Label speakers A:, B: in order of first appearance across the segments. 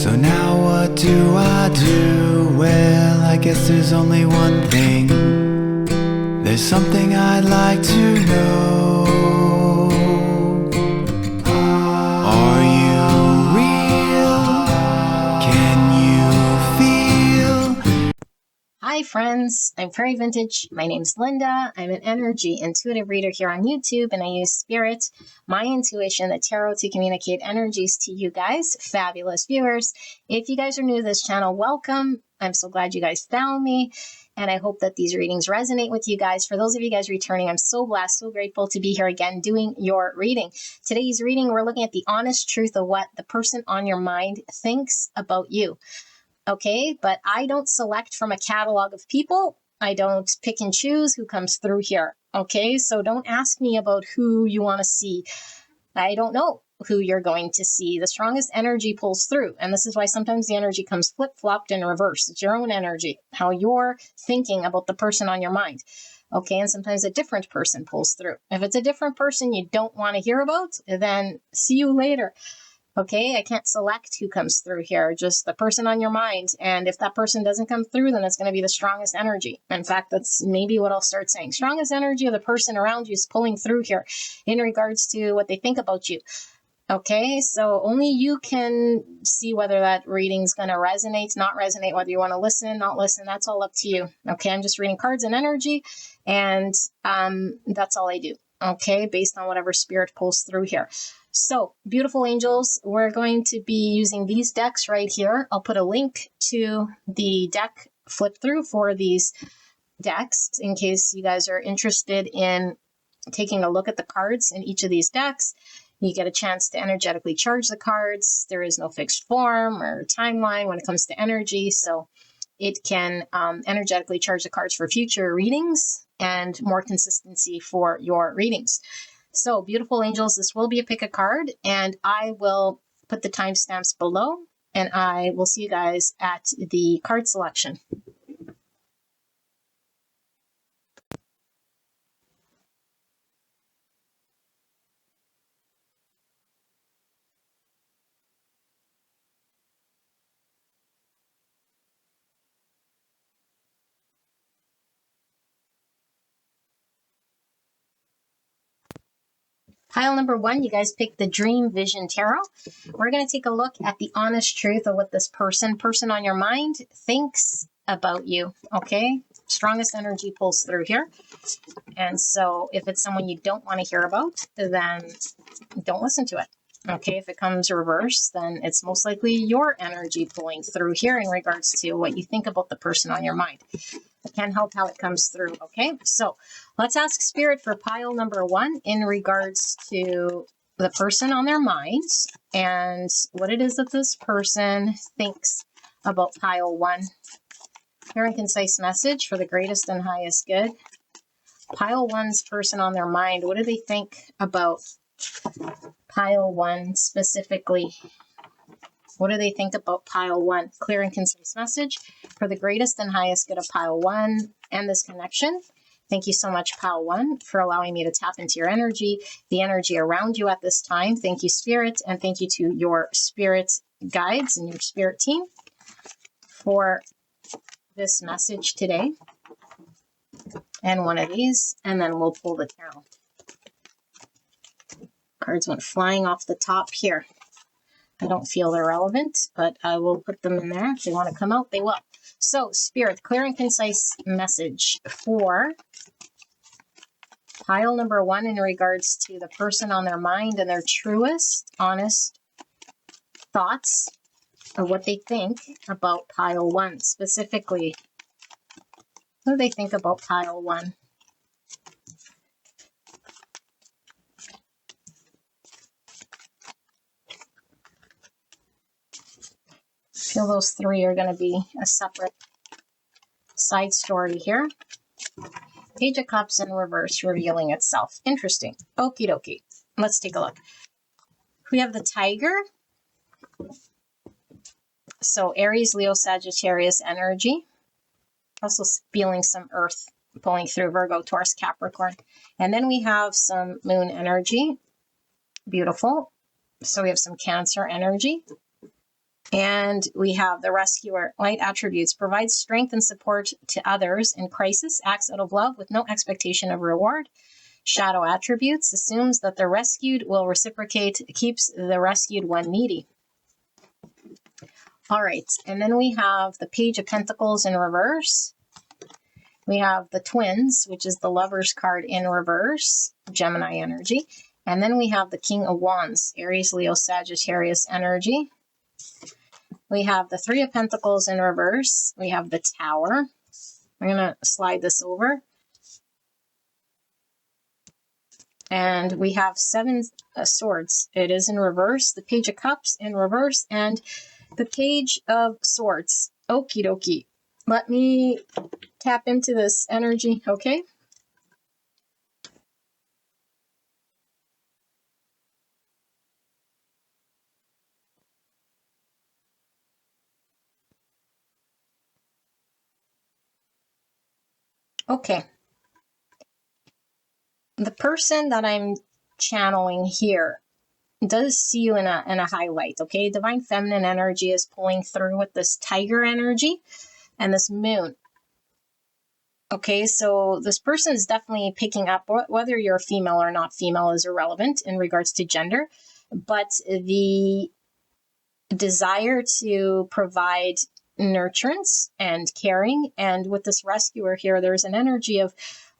A: So now what do I do? Well, I guess there's only one thing. There's something I'd like to know. Are you real? Can you feel?
B: Hi friends, I'm Fairy Vintage. My name's Linda. I'm an energy intuitive reader here on YouTube, and I use spirit, my intuition, the tarot to communicate energies to you guys, fabulous viewers. If you guys are new to this channel, welcome. I'm so glad you guys found me, and I hope that these readings resonate with you guys. For those of you guys returning, I'm so blessed, so grateful to be here again doing your reading. Today's reading, we're looking at the honest truth of what the person on your mind thinks about you. Okay, but I don't select from a catalog of people. I don't pick and choose who comes through here. Okay, so don't ask me about who you want to see. I don't know who you're going to see. The strongest energy pulls through. And this is why sometimes the energy comes flip-flopped in reverse. It's your own energy, how you're thinking about the person on your mind. Okay, and sometimes a different person pulls through. If it's a different person you don't want to hear about, then see you later. Okay, I can't select who comes through here, just the person on your mind. And if that person doesn't come through, then it's going to be the strongest energy. In fact, that's maybe what I'll start saying. Strongest energy of the person around you is pulling through here in regards to what they think about you. Okay, so only you can see whether that reading's going to resonate, not resonate, whether you want to listen, not listen. That's all up to you. Okay, I'm just reading cards and energy, and that's all I do. Okay, based on whatever spirit pulls through here. So, beautiful angels, we're going to be using these decks right here. I'll put a link to the deck flip through for these decks in case you guys are interested in taking a look at the cards in each of these decks. You get a chance to energetically charge the cards. There is no fixed form or timeline when it comes to energy, so it can energetically charge the cards for future readings and more consistency for your readings. So, beautiful angels, this will be a pick a card, and I will put the timestamps below, and I will see you guys at the card selection. Pile number 1, you guys picked the Dream Vision Tarot. We're going to take a look at the honest truth of what this person on your mind thinks about you, okay? Strongest energy pulls through here. And so if it's someone you don't want to hear about, then don't listen to it. Okay, if it comes reverse, then it's most likely your energy pulling through here in regards to what you think about the person on your mind. I can't help how it comes through, okay? So let's ask Spirit for pile number 1 in regards to the person on their mind and what it is that this person thinks about pile 1. Clear and concise message for the greatest and highest good. Pile 1's person on their mind, what do they think about pile 1 specifically? What do they think about pile 1? Clear and concise message for the greatest and highest good of pile 1 and this connection. Thank you so much, pile 1, for allowing me to tap into your energy, the energy around you at this time. Thank you, Spirit, and thank you to your spirit guides and your spirit team for this message today. And one of these, and then we'll pull the tarot. Cards went flying off the top here. I don't feel they're relevant, but I will put them in there. If they want to come out, they will. So, Spirit, clear and concise message for pile number 1 in regards to the person on their mind and their truest, honest thoughts of what they think about pile 1 specifically. What do they think about pile 1? I feel those 3 are going to be a separate side story here. Page of Cups in reverse revealing itself. Interesting. Okie dokie. Let's take a look. We have the Tiger. So Aries, Leo, Sagittarius energy. Also feeling some Earth pulling through, Virgo, Taurus, Capricorn. And then we have some Moon energy. Beautiful. So we have some Cancer energy. And we have the rescuer. Light attributes: provides strength and support to others in crisis, acts out of love with no expectation of reward. Shadow attributes: assumes that the rescued will reciprocate, keeps the rescued one needy. All right, and then we have the Page of Pentacles in reverse. We have the Twins, which is the Lover's card in reverse, Gemini energy. And then we have the King of Wands, Aries, Leo, Sagittarius energy. We have the Three of Pentacles in reverse. We have the Tower. I'm going to slide this over. And we have Seven Swords. It is in reverse. The Page of Cups in reverse. And the Page of Swords. Okie dokie. Let me tap into this energy, okay? Okay. The person that I'm channeling here does see you in a highlight, okay? Divine feminine energy is pulling through with this tiger energy and this moon. Okay, so this person is definitely picking up, whether you're female or not female is irrelevant in regards to gender, but the desire to provide nurturance and caring. And with this rescuer here, there's an energy of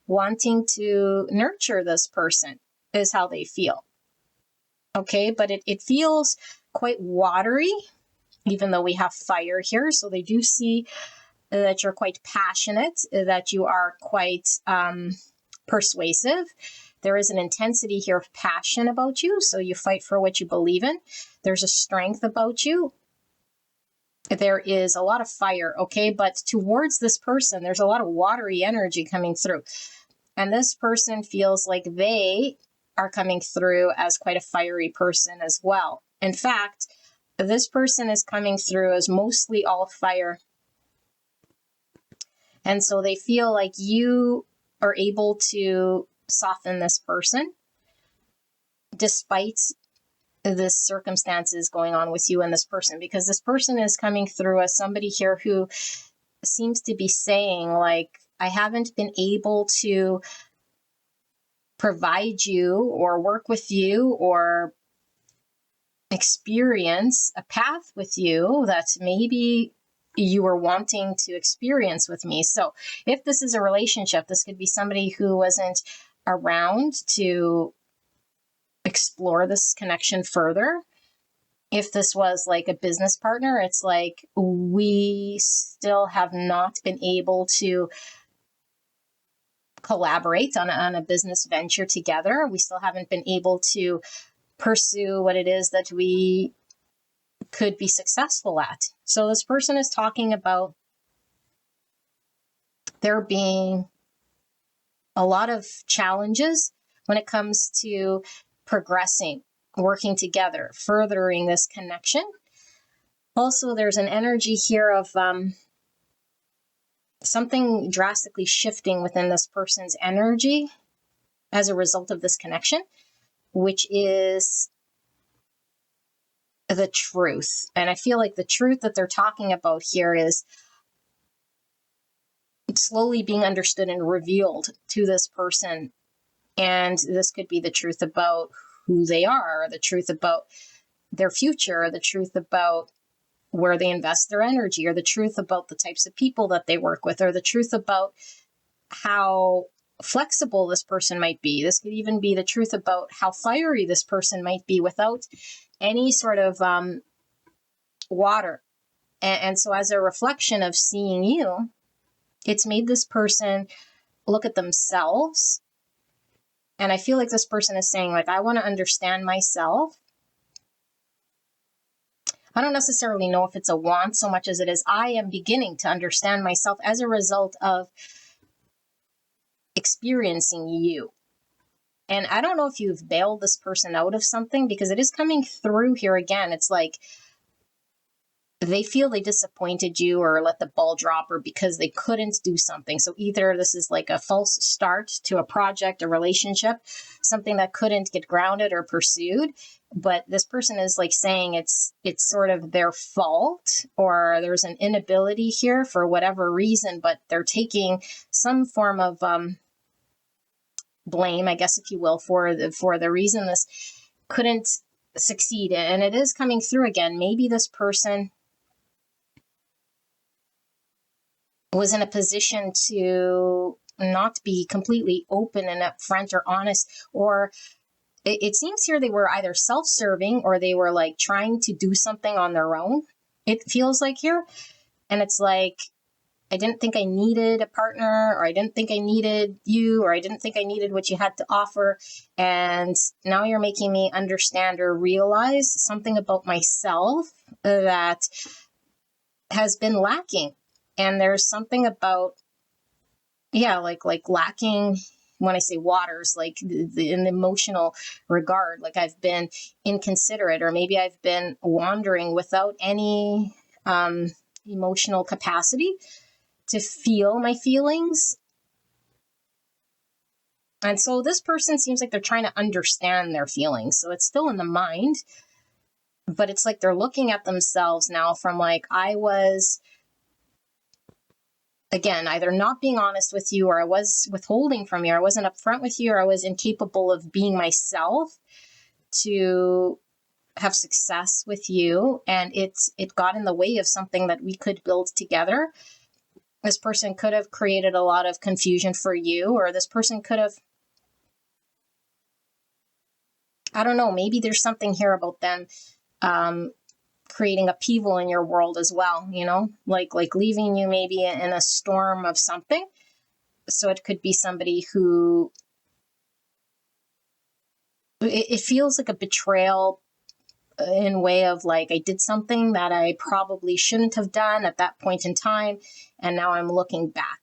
B: wanting to nurture this person is how they feel. Okay, but it feels quite watery, even though we have fire here. So they do see that you're quite passionate, that you are quite persuasive. There is an intensity here of passion about you. So you fight for what you believe in. There's a strength about you. There is a lot of fire, okay? But towards this person, there's a lot of watery energy coming through. And this person feels like they are coming through as quite a fiery person as well. In fact, this person is coming through as mostly all fire. And so they feel like you are able to soften this person despite this circumstances going on with you and this person, because this person is coming through as somebody here who seems to be saying, like, I haven't been able to provide you or work with you or experience a path with you that maybe you were wanting to experience with me. So if this is a relationship, this could be somebody who wasn't around to explore this connection further. If this was like a business partner, it's like we still have not been able to collaborate on a business venture together. We still haven't been able to pursue what it is that we could be successful at. So this person is talking about there being a lot of challenges when it comes to progressing, working together, furthering this connection. Also, there's an energy here of something drastically shifting within this person's energy as a result of this connection, which is the truth. And I feel like the truth that they're talking about here is slowly being understood and revealed to this person. And this could be the truth about who they are, or the truth about their future, or the truth about where they invest their energy, or the truth about the types of people that they work with, or the truth about how flexible this person might be. This could even be the truth about how fiery this person might be without any sort of water. And so as a reflection of seeing you, it's made this person look at themselves. And I feel like this person is saying, like, I want to understand myself. I don't necessarily know if it's a want so much as it is, I am beginning to understand myself as a result of experiencing you. And I don't know if you've bailed this person out of something, because it is coming through here again. It's like they feel they disappointed you or let the ball drop, or because they couldn't do something. So either this is like a false start to a project, a relationship, something that couldn't get grounded or pursued. But this person is like saying it's sort of their fault, or there's an inability here for whatever reason, but they're taking some form of blame, I guess, if you will, for the reason this couldn't succeed. And it is coming through again. Maybe this person was in a position to not be completely open and upfront or honest, or it seems here they were either self-serving or they were like trying to do something on their own, it feels like here. And it's like, I didn't think I needed a partner, or I didn't think I needed you, or I didn't think I needed what you had to offer. And now you're making me understand or realize something about myself that has been lacking. And there's something about, like lacking, when I say waters, like in the emotional regard, like I've been inconsiderate, or maybe I've been wandering without any emotional capacity to feel my feelings. And so this person seems like they're trying to understand their feelings. So it's still in the mind, but it's like they're looking at themselves now from like, I was, again, either not being honest with you, or I was withholding from you, or I wasn't upfront with you, or I was incapable of being myself to have success with you. And it got in the way of something that we could build together. This person could have created a lot of confusion for you, or this person could have, I don't know, maybe there's something here about them creating upheaval in your world as well, like leaving you maybe in a storm of something. So it could be somebody who, it feels like a betrayal in way of like, I did something that I probably shouldn't have done at that point in time, and now I'm looking back.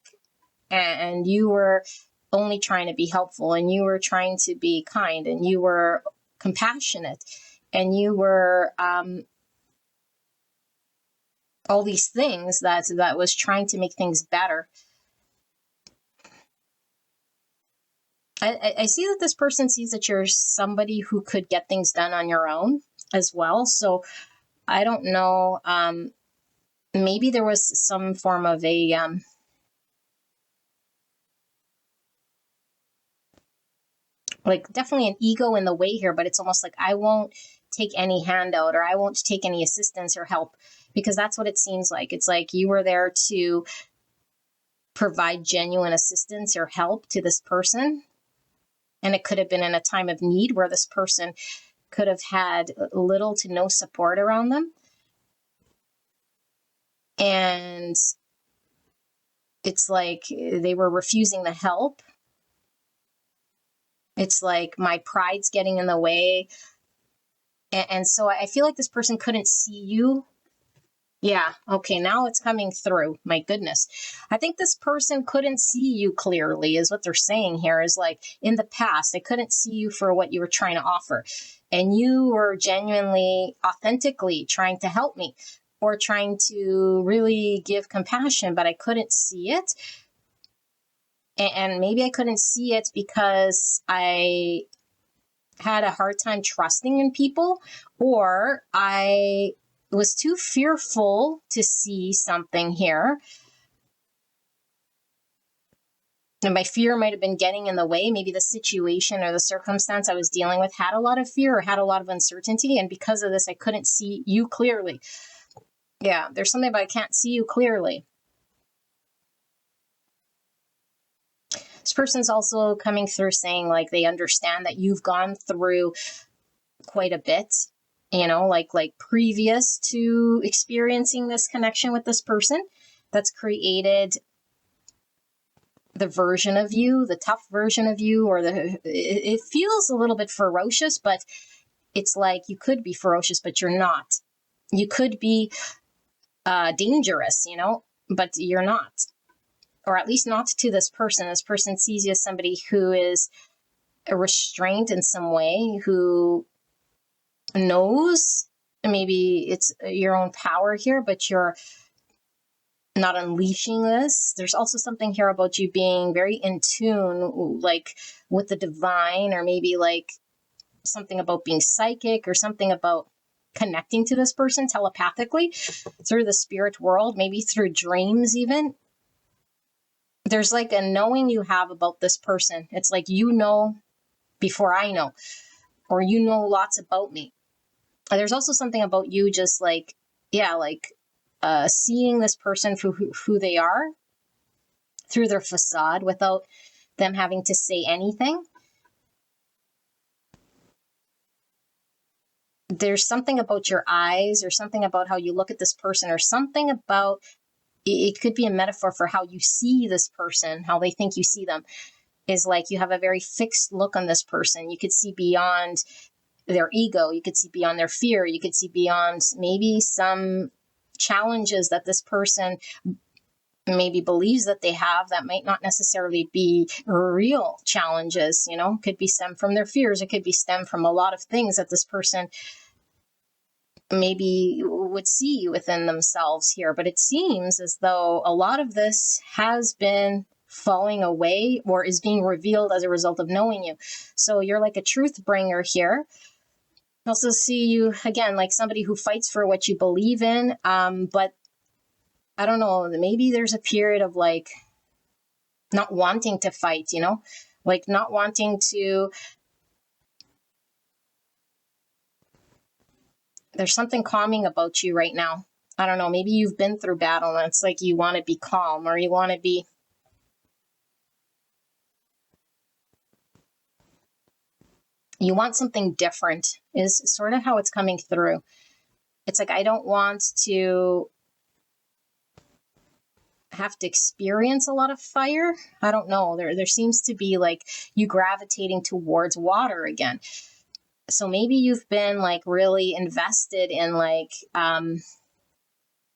B: And you were only trying to be helpful, and you were trying to be kind, and you were compassionate, and you were all these things that was trying to make things better. I see that this person sees that you're somebody who could get things done on your own as well. So I don't know, maybe there was some form of a like definitely an ego in the way here, but it's almost like, I won't take any handout, or I won't take any assistance or help, because that's what it seems like. It's like you were there to provide genuine assistance or help to this person. And it could have been in a time of need where this person could have had little to no support around them. And it's like they were refusing the help. It's like my pride's getting in the way. And so I feel like this person couldn't see you. Yeah, okay, now it's coming through. My goodness. I think this person couldn't see you clearly, is what they're saying here, is like in the past, they couldn't see you for what you were trying to offer. And you were genuinely, authentically trying to help me, or trying to really give compassion, but I couldn't see it. And maybe I couldn't see it because I had a hard time trusting in people, or I was too fearful to see something here. And my fear might have been getting in the way. Maybe the situation or the circumstance I was dealing with had a lot of fear or had a lot of uncertainty. And because of this, I couldn't see you clearly. Yeah, there's something about I can't see you clearly. This person's also coming through saying like they understand that you've gone through quite a bit, like previous to experiencing this connection with this person, that's created the version of you, the tough version of you, or it feels a little bit ferocious, but it's like you could be ferocious, but you're not. You could be dangerous, but you're not. Or at least not to this person. This person sees you as somebody who is a restraint in some way, who knows maybe it's your own power here, but you're not unleashing this. There's also something here about you being very in tune, like with the divine, or maybe like something about being psychic, or something about connecting to this person telepathically through the spirit world, maybe through dreams even. There's like a knowing you have about this person. It's like, you know, before I know, or you know lots about me. There's also something about you just like, yeah, like seeing this person for who they are through their facade without them having to say anything. There's something about your eyes, or something about how you look at this person, or something about, it could be a metaphor for how you see this person, how they think you see them, is like you have a very fixed look on this person. You could see beyond their ego, you could see beyond their fear, you could see beyond maybe some challenges that this person maybe believes that they have that might not necessarily be real challenges, you know, could be stem from their fears, it could be stem from a lot of things that this person maybe would see within themselves here. But it seems as though a lot of this has been falling away, or is being revealed as a result of knowing you. So you're like a truth bringer here. I also see you again like somebody who fights for what you believe in, but I don't know, maybe there's a period of like not wanting to fight, you know, like not wanting to. There's something calming about you right now. I don't know, maybe you've been through battle and it's like you want to be calm, or you want to be, you want something different, is sort of how it's coming through. It's like, I don't want to have to experience a lot of fire. I don't know. There seems to be like you gravitating towards water again. So maybe you've been like really invested in like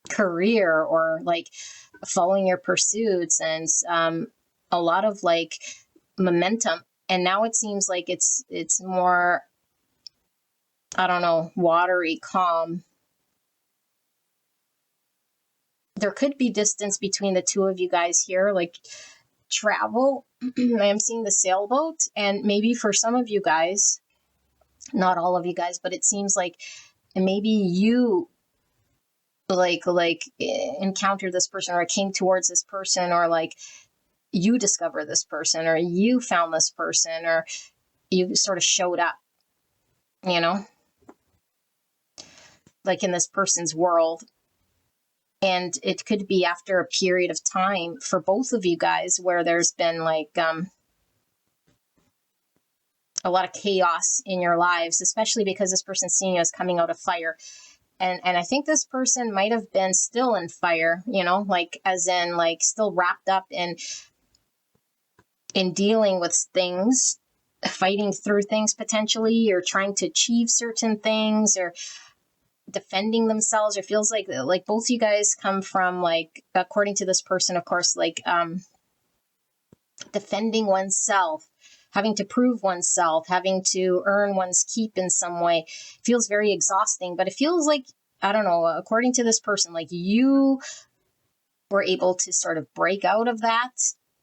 B: career, or like following your pursuits, and a lot of like momentum. And now it seems like it's more, I don't know, watery, calm. There could be distance between the two of you guys here, like travel. I am seeing the sailboat, and maybe for some of you guys, not all of you guys, but it seems like maybe you like encountered this person, or came towards this person, or like you discover this person, or you found this person, or you sort of showed up, you know, like in this person's world. And it could be after a period of time for both of you guys where there's been like a lot of chaos in your lives, especially because this person's seeing you as coming out of fire. And I think this person might have been still in fire, you know, like as in like still wrapped up in dealing with things, fighting through things potentially, or trying to achieve certain things, or defending themselves. Or feels like both you guys come from, like, according to this person, of course, like defending oneself, having to prove oneself, having to earn one's keep in some way. It feels very exhausting, but it feels like, I don't know, according to this person, like you were able to sort of break out of that.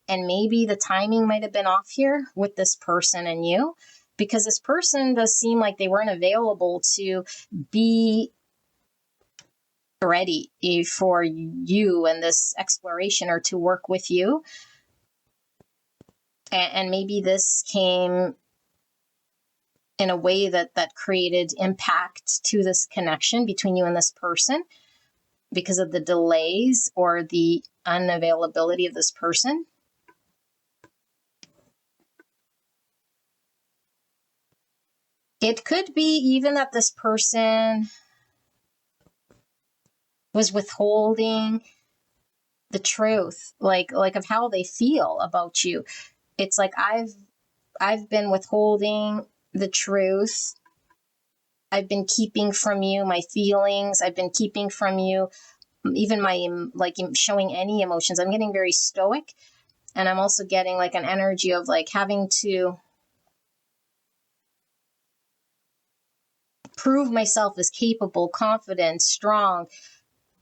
B: And maybe the timing might have been off here with this person and you, because this person does seem like they weren't available to be ready for you and this exploration, or to work with you. And maybe this came in a way that created impact to this connection between you and this person, because of the delays or the unavailability of this person. It could be even that this person was withholding the truth, like of how they feel about you. It's like, I've been withholding the truth. I've been keeping from you my feelings. I've been keeping from you even my, like, showing any emotions. I'm getting very stoic, and I'm also getting like an energy of like having to prove myself as capable, confident, strong,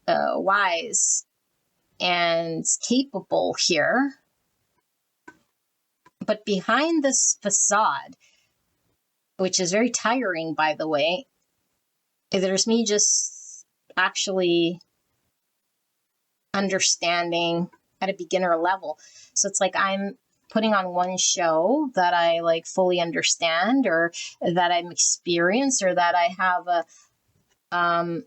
B: wise, and capable here. But behind this facade, which is very tiring, by the way, there's me just actually understanding at a beginner level. So it's like I'm putting on one show that I like fully understand, or that I'm experienced, or that I have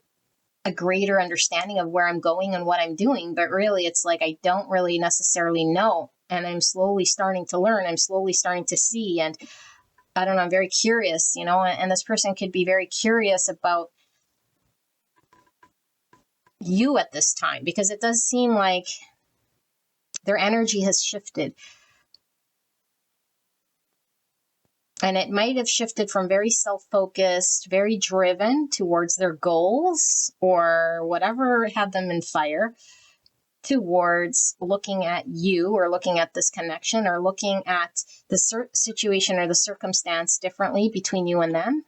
B: a greater understanding of where I'm going and what I'm doing. But really, it's like I don't really necessarily know. And I'm slowly starting to learn. I'm slowly starting to see. And I don't know, I'm very curious, you know, and this person could be very curious about you at this time, because it does seem like their energy has shifted. And it might have shifted from very self-focused, very driven towards their goals or whatever had them in fire, towards looking at you, or looking at this connection, or looking at the situation or the circumstance differently between you and them.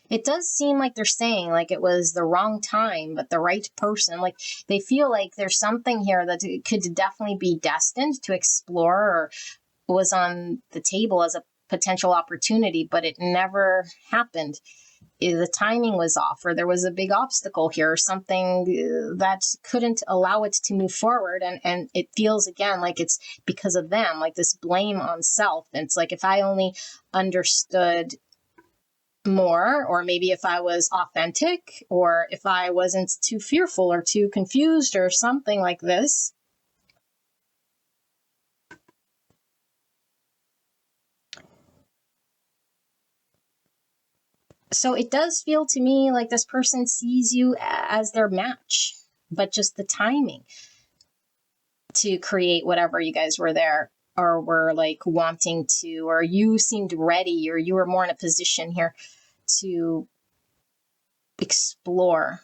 B: It does seem like they're saying like it was the wrong time, but the right person. Like they feel like there's something here that could definitely be destined to explore, or was on the table as a potential opportunity, but it never happened. The timing was off, or there was a big obstacle here, or something that couldn't allow it to move forward. And it feels again like it's because of them, like this blame on self. And it's like, if I only understood more, or maybe if I was authentic, or if I wasn't too fearful or too confused or something like this. So it does feel to me like this person sees you as their match, but just the timing to create whatever you guys were there, or were like wanting to, or you seemed ready, or you were more in a position here to explore.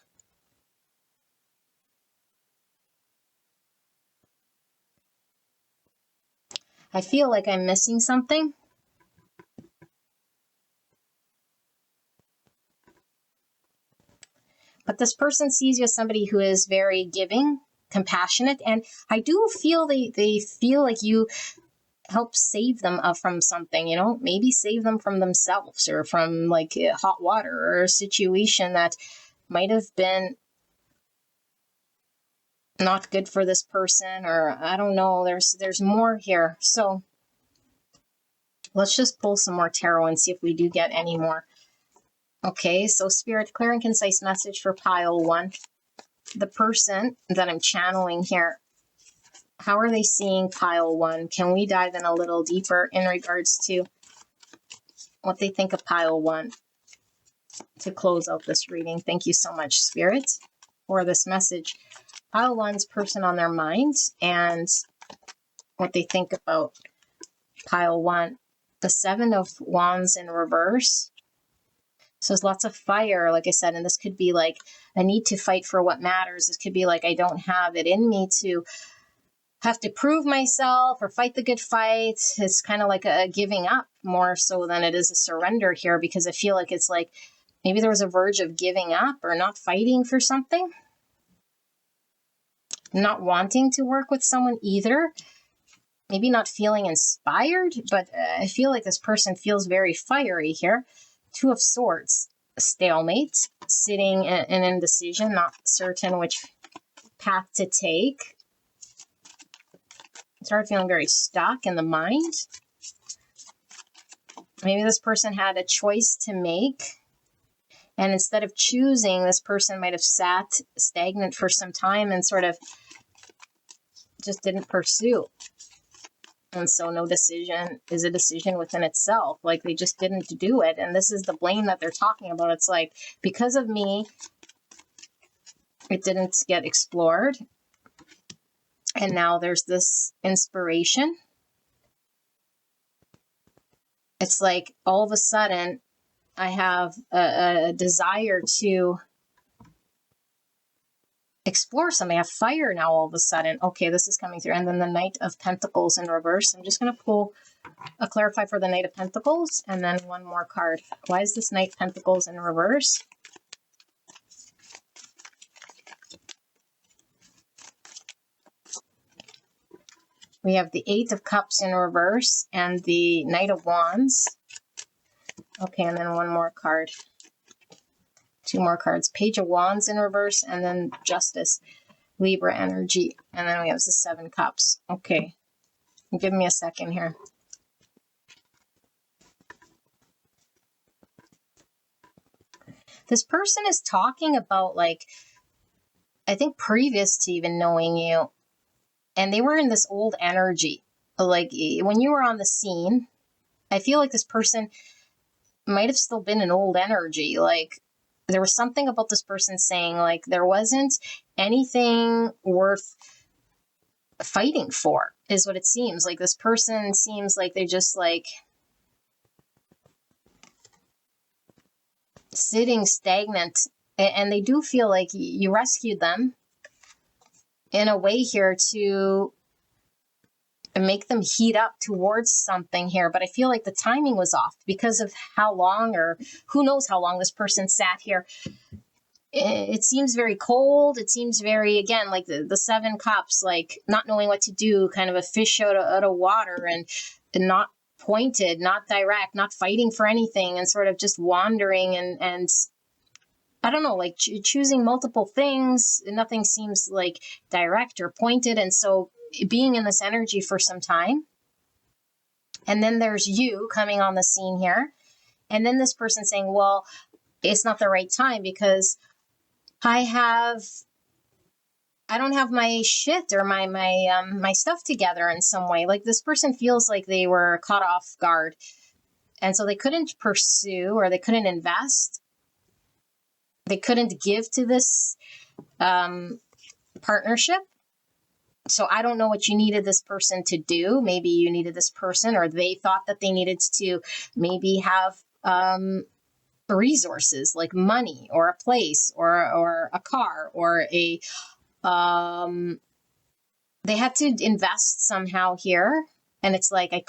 B: I feel like I'm missing something. But this person sees you as somebody who is very giving, compassionate, and I do feel they feel like you help save them from something, you know, maybe save them from themselves, or from like hot water, or a situation that might have been not good for this person, or I don't know, there's more here. So let's just pull some more tarot and see if we do get any more. Okay, so Spirit, clear and concise message for pile one. The person that I'm channeling here, how are they seeing pile one? Can we dive in a little deeper in regards to what they think of pile one to close out this reading? Thank you so much, Spirit, for this message. Pile one's person on their mind, and what they think about pile one. The Seven of Wands in reverse. So there's lots of fire, like I said, and this could be like a need to fight for what matters. This could be like, I don't have it in me to have to prove myself or fight the good fight. It's kind of like a giving up more so than it is a surrender here, because I feel like it's like maybe there was a verge of giving up or not fighting for something, not wanting to work with someone either, maybe not feeling inspired, but I feel like this person feels very fiery here. Two of Swords, stalemate, sitting in indecision, not certain which path to take. Start feeling very stuck in the mind. Maybe this person had a choice to make, and instead of choosing, this person might have sat stagnant for some time and sort of just didn't pursue. And so no decision is a decision within itself. Like they just didn't do it. And this is the blame that they're talking about. It's like, because of me, it didn't get explored. And now there's this inspiration. It's like all of a sudden I have a desire to explore something. I have fire now all of a sudden. Okay, this is coming through. And then the Knight of Pentacles in reverse. I'm just going to pull a clarify for the Knight of Pentacles and then one more card. Why is this Knight of Pentacles in reverse? We have the Eight of Cups in reverse and the Knight of Wands. Okay, and then one more card. Two more cards. Page of Wands in reverse and then Justice, Libra energy. And then we have the Seven Cups. Okay, give me a second here. This person is talking about, like, I think previous to even knowing you, and they were in this old energy. Like, when you were on the scene, I feel like this person might have still been an old energy. Like, there was something about this person saying, like, there wasn't anything worth fighting for, is what it seems. Like, this person seems like they're just, like, sitting stagnant. And they do feel like you rescued them in a way here to make them heat up towards something here. But I feel like the timing was off because of how long, or who knows how long this person sat here. It seems very cold. It seems very, again, like the Seven Cups, like not knowing what to do, kind of a fish out of water, and not pointed, not direct, not fighting for anything, and sort of just wandering and I don't know, like choosing multiple things. Nothing seems like direct or pointed. And so being in this energy for some time. And then there's you coming on the scene here. And then this person saying, well, it's not the right time because I don't have my shit or my stuff together in some way. Like, this person feels like they were caught off guard. And so they couldn't pursue, or they couldn't invest. They couldn't give to this partnership. So I don't know what you needed this person to do. Maybe you needed this person, or they thought that they needed to maybe have resources like money or a place or a car or a they had to invest somehow here. And it's like, I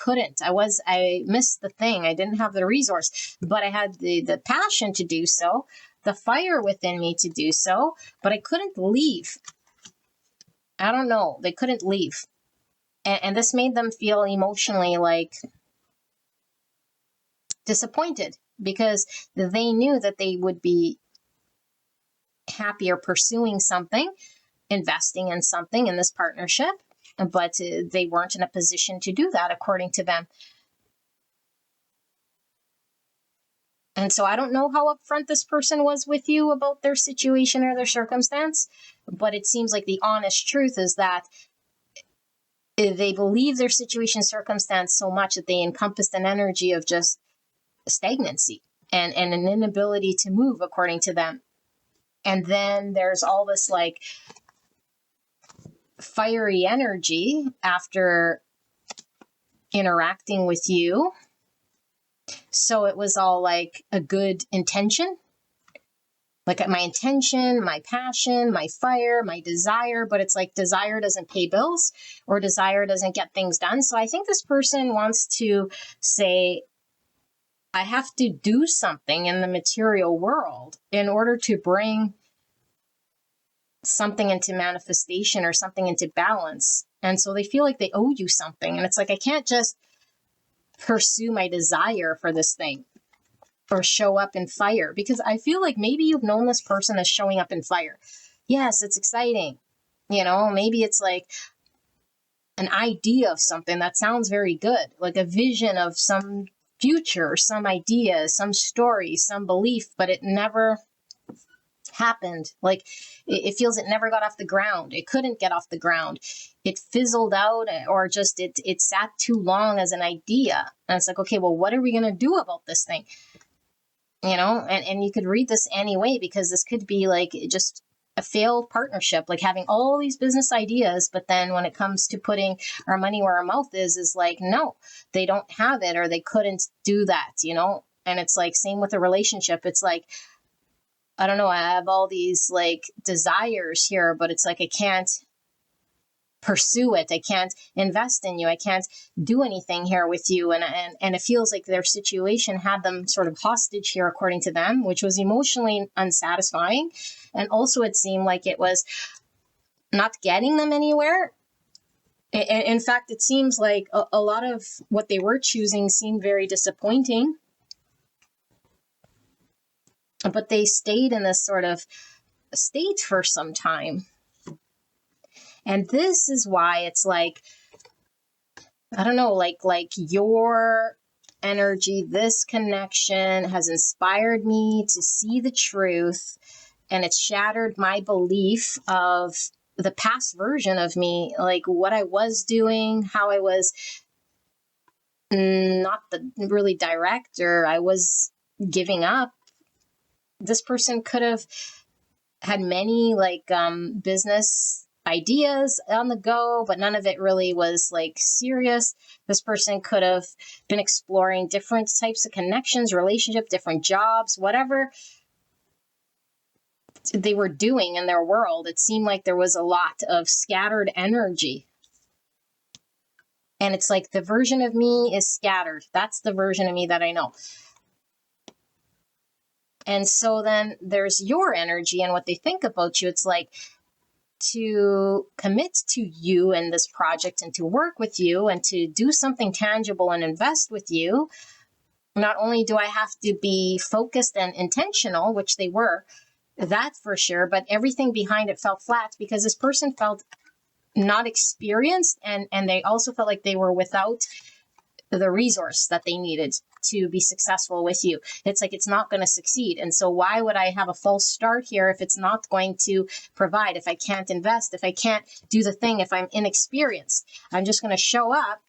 B: missed the thing. I didn't have the resource, but I had the passion to do so, the fire within me to do so, but I couldn't leave. I don't know. They couldn't leave. And this made them feel emotionally like disappointed because they knew that they would be happier pursuing something, investing in something in this partnership, but they weren't in a position to do that according to them. And so I don't know how upfront this person was with you about their situation or their circumstance, but it seems like the honest truth is that they believe their situation, circumstance so much that they encompassed an energy of just stagnancy and an inability to move according to them. And then there's all this like fiery energy after interacting with you. So it was all like a good intention, like my intention, my passion, my fire, my desire, but it's like desire doesn't pay bills or desire doesn't get things done. So I think this person wants to say, I have to do something in the material world in order to bring something into manifestation or something into balance. And so they feel like they owe you something. And it's like, I can't just pursue my desire for this thing or show up in fire, because I feel like maybe you've known this person as showing up in fire. Yes, it's exciting. You know, maybe it's like an idea of something that sounds very good, like a vision of some future, some idea, some story, some belief, but it never happened. Like it feels it never got off the ground. It couldn't get off the ground. It fizzled out, or just it sat too long as an idea. And it's like, okay, well, what are we going to do about this thing? You know, and you could read this anyway, because this could be like just a failed partnership, like having all these business ideas, but then when it comes to putting our money where our mouth is like, no, they don't have it, or they couldn't do that, you know? And it's like, same with a relationship. It's like, I don't know, I have all these like desires here, but it's like I can't pursue it. I can't invest in you. I can't do anything here with you. And it feels like their situation had them sort of hostage here, according to them, which was emotionally unsatisfying. And also it seemed like it was not getting them anywhere. In fact, it seems like a lot of what they were choosing seemed very disappointing. But they stayed in this sort of state for some time. And this is why it's like, I don't know, like your energy, this connection has inspired me to see the truth, and it's shattered my belief of the past version of me, like what I was doing, how I was not the really direct, or I was giving up. This person could have had many like business ideas on the go, but none of it really was like serious. This person could have been exploring different types of connections, relationship, different jobs, whatever they were doing in their world. It seemed like there was a lot of scattered energy. And it's like the version of me is scattered. That's the version of me that I know. And so then there's your energy and what they think about you. It's like, to commit to you and this project and to work with you and to do something tangible and invest with you, not only do I have to be focused and intentional, which they were, that for sure, but everything behind it fell flat because this person felt not experienced, and they also felt like they were without the resource that they needed to be successful with you. It's like, it's not going to succeed. And so why would I have a false start here if it's not going to provide, if I can't invest, if I can't do the thing, if I'm inexperienced? I'm just going to show up,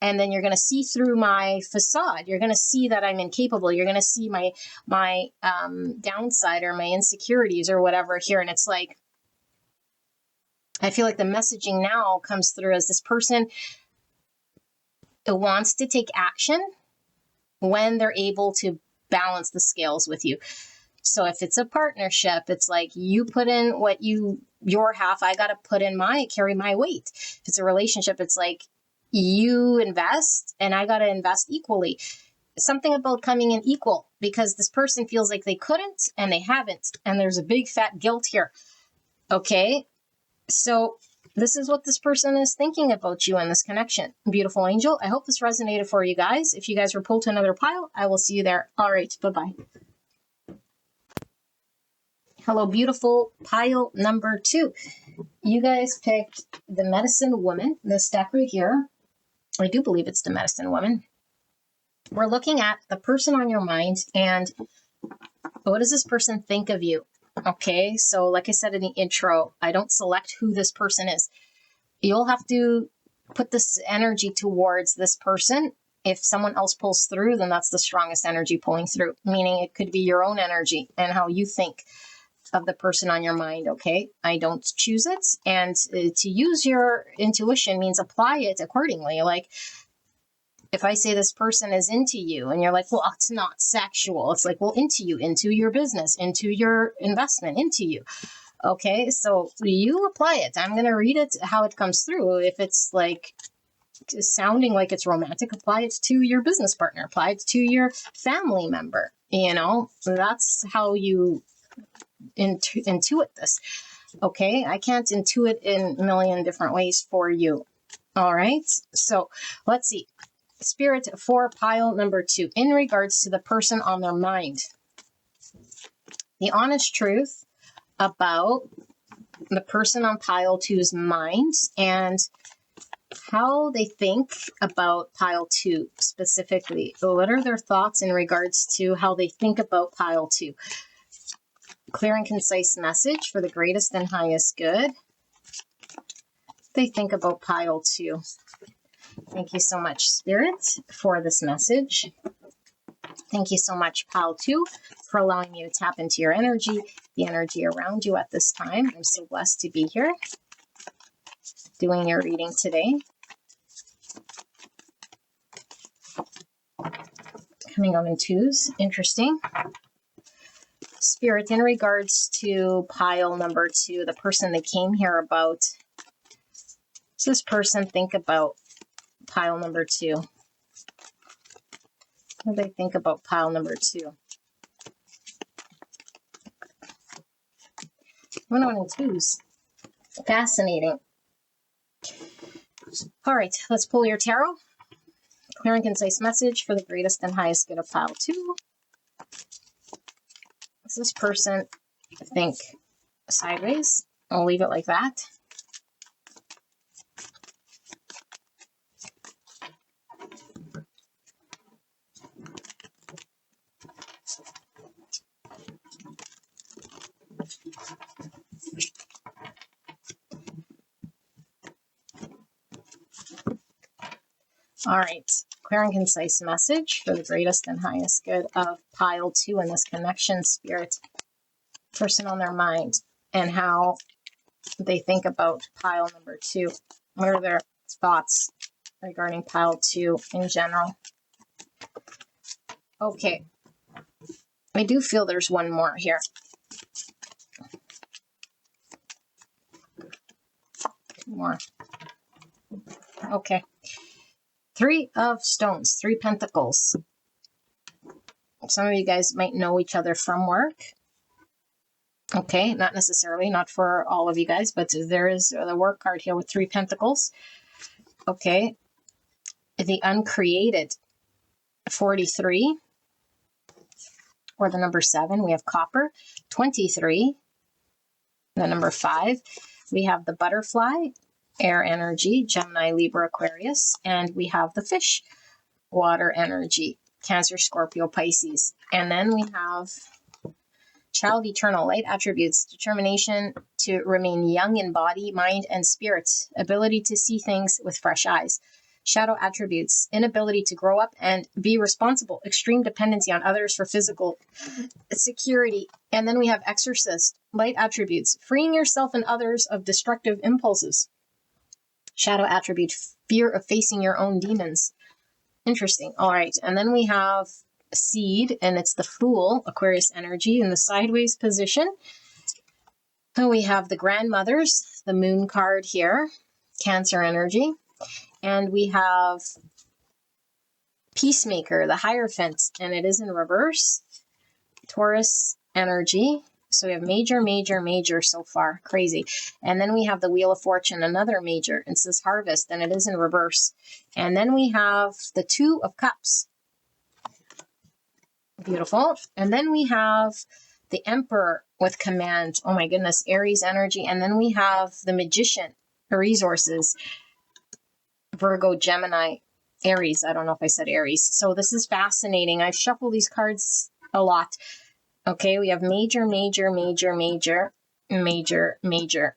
B: and then you're going to see through my facade. You're going to see that I'm incapable. You're going to see my downside or my insecurities or whatever here. And it's like, I feel like the messaging now comes through as this person wants to take action when they're able to balance the scales with you. So if it's a partnership, it's like you put in what your half, I got to put in carry my weight. If it's a relationship, it's like you invest and I got to invest equally. Something about coming in equal, because this person feels like they couldn't and they haven't. And there's a big fat guilt here. Okay. So this is what this person is thinking about you in this connection. Beautiful angel. I hope this resonated for you guys. If you guys were pulled to another pile, I will see you there. All right. Bye-bye. Hello, beautiful pile number 2. You guys picked the medicine woman, this deck right here. I do believe it's the medicine woman. We're looking at the person on your mind and what does this person think of you? Okay, so like I said in the intro, I don't select who this person is. You'll have to put this energy towards this person. If someone else pulls through, then that's the strongest energy pulling through, meaning it could be your own energy and how you think of the person on your mind, okay? I don't choose it. And to use your intuition means apply it accordingly. Like, if I say this person is into you and you're like, well, it's not sexual. It's like, well, into you, into your business, into your investment, into you. Okay, so you apply it. I'm going to read it how it comes through. If it's like sounding like it's romantic, apply it to your business partner, apply it to your family member. You know, that's how you intuit this. Okay, I can't intuit in a million different ways for you. All right, so let's see. Spirit for pile number 2, in regards to the person on their mind. The honest truth about the person on pile 2's mind and how they think about pile 2 specifically. What are their thoughts in regards to how they think about pile 2? Clear and concise message for the greatest and highest good. They think about pile 2. Thank you so much, Spirit, for this message. Thank you so much, pile 2, for allowing me to tap into your energy, the energy around you at this time. I'm so blessed to be here doing your reading today. Coming out in 2s. Interesting. Spirit, in regards to pile number 2, the person they came here about, does this person think about pile number 2? What do they think about pile number 2? 102s. Fascinating. All right, let's pull your tarot. Clear and concise message for the greatest and highest good of pile 2. Does this person think sideways? I'll leave it like that. All right, clear and concise message for the greatest and highest good of pile 2 in this connection, Spirit. Person on their mind and how they think about pile number 2. What are their thoughts regarding pile 2 in general? Okay, I do feel there's one more here. More. Okay. 3 of stones, 3 pentacles. Some of you guys might know each other from work. Okay, not necessarily, not for all of you guys, but there is the work card here with 3 pentacles. Okay. The uncreated, 43, or the number 7. We have copper, 23, the number 5. We have the butterfly, air energy, Gemini, Libra, Aquarius, and we have the fish, water energy, Cancer, Scorpio, Pisces. And then we have child, eternal, light attributes, determination to remain young in body, mind, and spirit, ability to see things with fresh eyes. Shadow attributes, inability to grow up and be responsible, extreme dependency on others for physical security. And then we have exorcist, light attributes, freeing yourself and others of destructive impulses. Shadow attribute, fear of facing your own demons. Interesting. All right. And then we have seed, and it's the Fool, Aquarius energy in the sideways position. And we have the grandmothers, the moon card here, Cancer energy. And we have Peacemaker, the Hierophant, and it is in reverse, Taurus energy. So we have major, major, major so far. Crazy. And then we have the Wheel of Fortune, another major. It says Harvest, and it is in reverse. And then we have the 2 of Cups. Beautiful. And then we have the Emperor with Command. Oh my goodness, Aries energy. And then we have the Magician, Resources, Virgo, Gemini, Aries. I don't know if I said Aries. So this is fascinating. I've shuffled these cards a lot. Okay, we have major, major, major, major, major, major.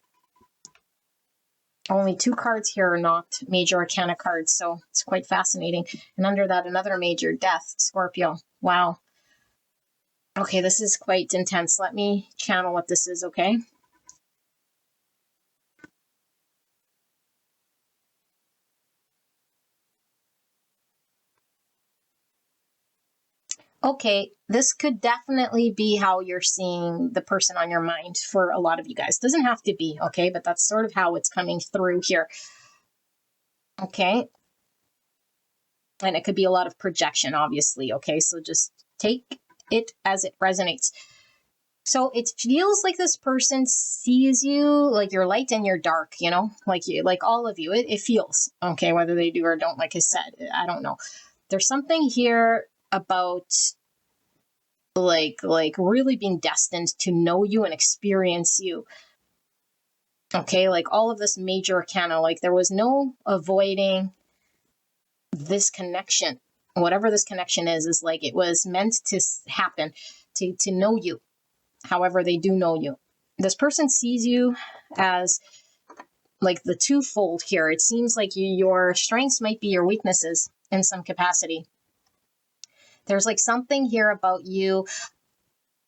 B: Only 2 cards here are not major arcana cards, so it's quite fascinating. And under that, another major, Death, Scorpio. Wow. Okay, this is quite intense. Let me channel what this is, okay? Okay, this could definitely be how you're seeing the person on your mind for a lot of you guys. Doesn't have to be, okay? But that's sort of how it's coming through here. Okay. And it could be a lot of projection, obviously, okay? So just take it as it resonates. So it feels like this person sees you like you're light and you're dark, you know, like you, like all of you. It feels, okay, whether they do or don't, like I said, I don't know. There's something here about like really being destined to know you and experience you. Okay, like all of this major arcana, like there was no avoiding this connection. Whatever this connection is like it was meant to happen, to know you, however they do know you. This person sees you as like the twofold here. It seems like your strengths might be your weaknesses in some capacity. There's like something here about you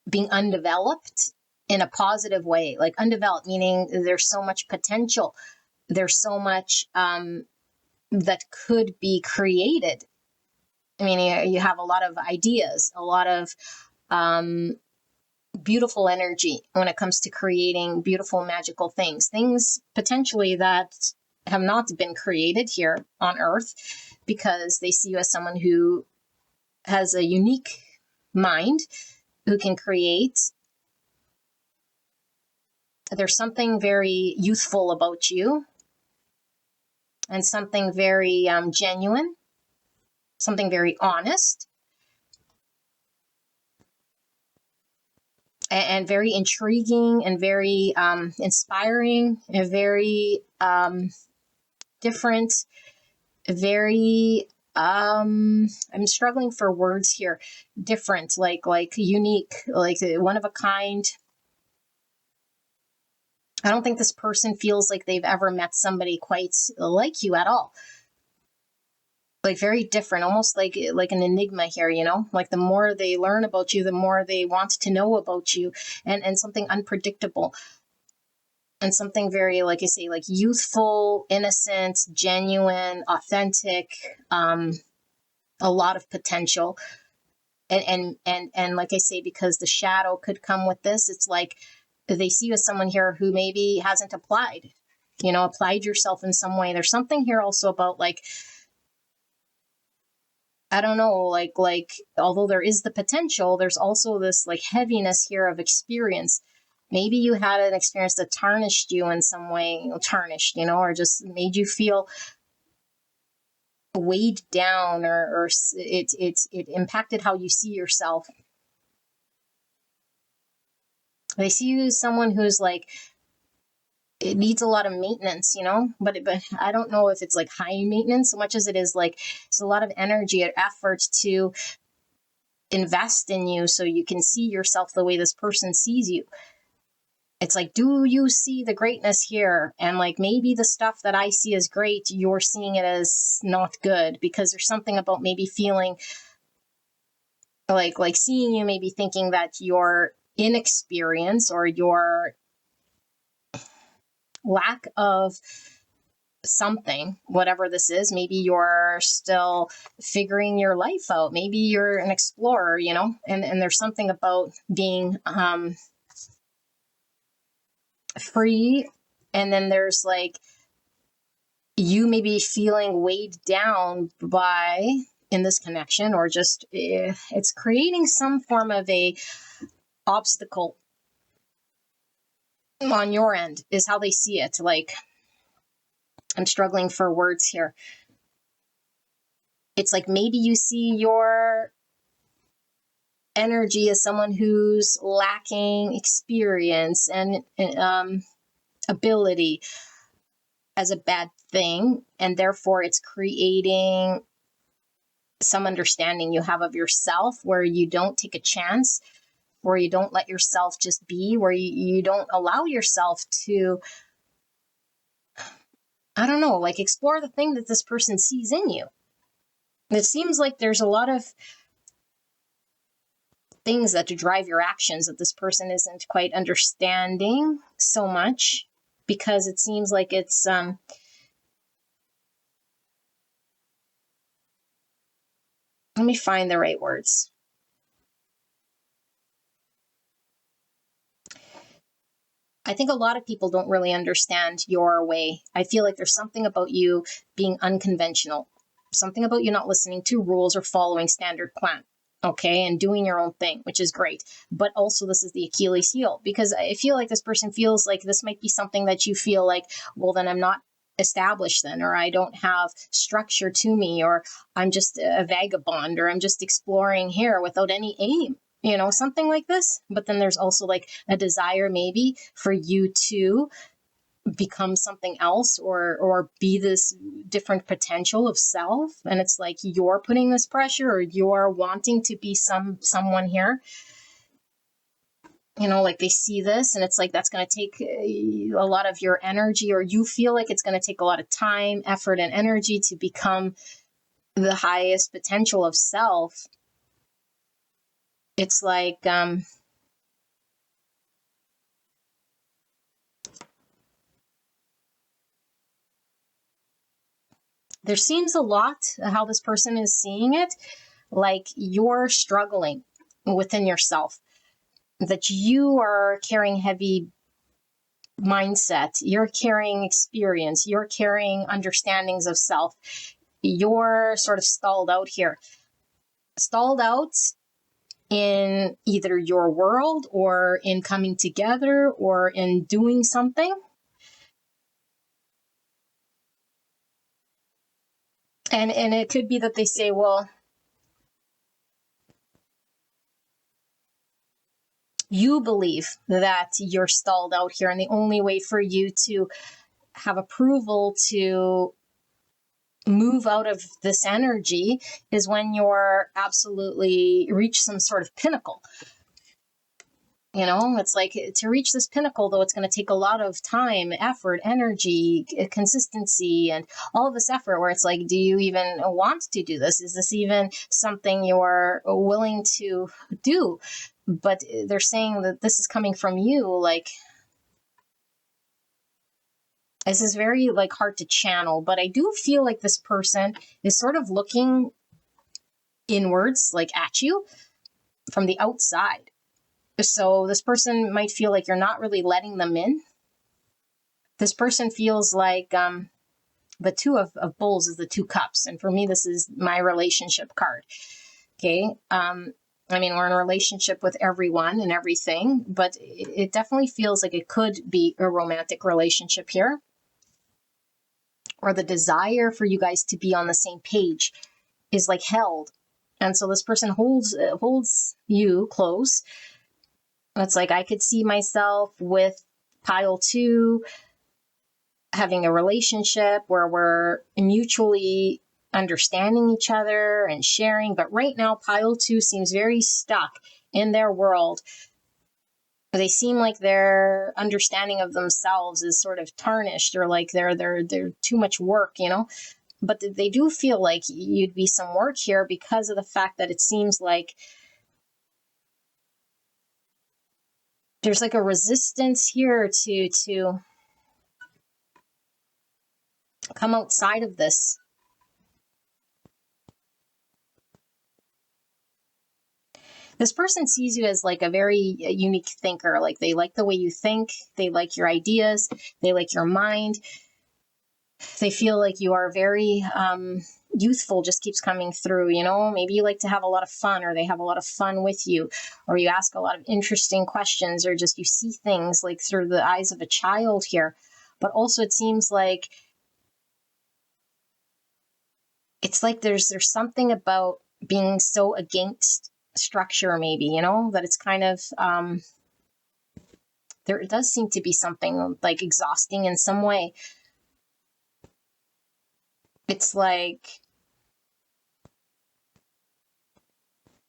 B: being undeveloped in a positive way, like undeveloped, meaning there's so much potential. There's so much that could be created. I mean, you have a lot of ideas, a lot of beautiful energy when it comes to creating beautiful, magical things potentially that have not been created here on Earth, because they see you as someone who has a unique mind, who can create. There's something very youthful about you, and something very genuine, something very honest, and very intriguing, and very inspiring, and very different, very I'm struggling for words here. Different, like unique, like one of a kind. I don't think this person feels like they've ever met somebody quite like you at all. Like very different, almost like an enigma here, like the more they learn about you, the more they want to know about you, and something unpredictable, and something very, like I say, like youthful, innocent, genuine, authentic, a lot of potential. And like I say, because the shadow could come with this, it's like they see you as someone here who maybe hasn't applied yourself in some way. There's something here also about, like, I don't know, like although there is the potential, there's also this like heaviness here of experience. Maybe you had an experience that tarnished you in some way, or just made you feel weighed down, or it impacted how you see yourself. They see you as someone who's like, it needs a lot of maintenance, but I don't know if it's like high maintenance so much as it is like it's a lot of energy and effort to invest in you so you can see yourself the way this person sees you. It's like, do you see the greatness here? And like, maybe the stuff that I see as great, you're seeing it as not good, because there's something about maybe feeling like seeing you, maybe thinking that your inexperience or your lack of something, whatever this is, maybe you're still figuring your life out. Maybe you're an explorer, and there's something about being free. And then there's like, you may be feeling weighed down by, in this connection, or just it's creating some form of a obstacle on your end, is how they see it. Like, I'm struggling for words here. It's like maybe you see your energy as someone who's lacking experience and ability as a bad thing, and therefore it's creating some understanding you have of yourself where you don't take a chance, where you don't let yourself just be, where you don't allow yourself to, I don't know, like explore the thing that this person sees in you. It seems like there's a lot of things that drive your actions that this person isn't quite understanding so much, because it seems like it's let me find the right words. I think a lot of people don't really understand your way. I feel like there's something about you being unconventional, something about you not listening to rules or following standard plan, okay, and doing your own thing, which is great. But also, this is the Achilles heel, because I feel like this person feels like this might be something that you feel like, well, then I'm not established then, or I don't have structure to me, or I'm just a vagabond, or I'm just exploring here without any aim, something like this. But then there's also like a desire maybe for you to become something else, or be this different potential of self, and it's like you're putting this pressure, or you're wanting to be someone here, like they see this, and it's like that's going to take a lot of your energy, or you feel like it's going to take a lot of time, effort, and energy to become the highest potential of self. It's like there seems a lot how this person is seeing it, like you're struggling within yourself. that you are carrying heavy mindset, you're carrying experience, you're carrying understandings of self. You're sort of stalled out here. Stalled out in either your world or in coming together or in doing something. And it could be that they say, well, you believe that you're stalled out here, and the only way for you to have approval to move out of this energy is when you're absolutely reach some sort of pinnacle. You know, it's like, to reach this pinnacle, though, it's going to take a lot of time, effort, energy, consistency, and all of this effort where it's like, do you even want to do this? Is this even something you're willing to do? But they're saying that this is coming from you. Like, this is very like hard to channel, but I do feel like this person is sort of looking inwards, like at you from the outside. So this person might feel like you're not really letting them in. This person feels like the two of bulls is the two cups. And for me, this is my relationship card. Okay. I mean, we're in a relationship with everyone and everything, but it definitely feels like it could be a romantic relationship here, or the desire for you guys to be on the same page is like held. And so this person holds you close. It's like, I could see myself with pile 2 having a relationship where we're mutually understanding each other and sharing. But right now, pile 2 seems very stuck in their world. They seem like their understanding of themselves is sort of tarnished, or like they're too much work, you know. But they do feel like you'd be some work here because of the fact that it seems like there's like a resistance here to come outside of this. This person sees you as like a very unique thinker. Like, they like the way you think, they like your ideas, they like your mind. They feel like you are very youthful, just keeps coming through, you know. Maybe you like to have a lot of fun, or they have a lot of fun with you, or you ask a lot of interesting questions, or just you see things like through the eyes of a child here. But also it seems like it's like there's something about being so against structure, maybe, you know, that it's kind of there does seem to be something like exhausting in some way. It's like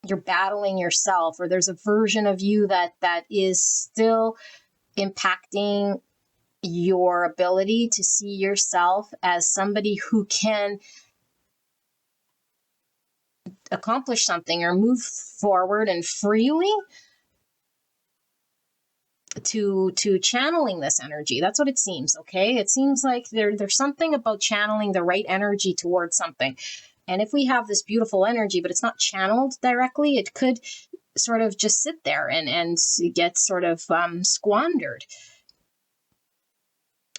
B: you're battling yourself, or there's a version of you that is still impacting your ability to see yourself as somebody who can accomplish something or move forward and freely to channeling this energy. That's what it seems. Okay, it seems like there's something about channeling the right energy towards something. And if we have this beautiful energy, but it's not channeled directly, it could sort of just sit there and get sort of squandered.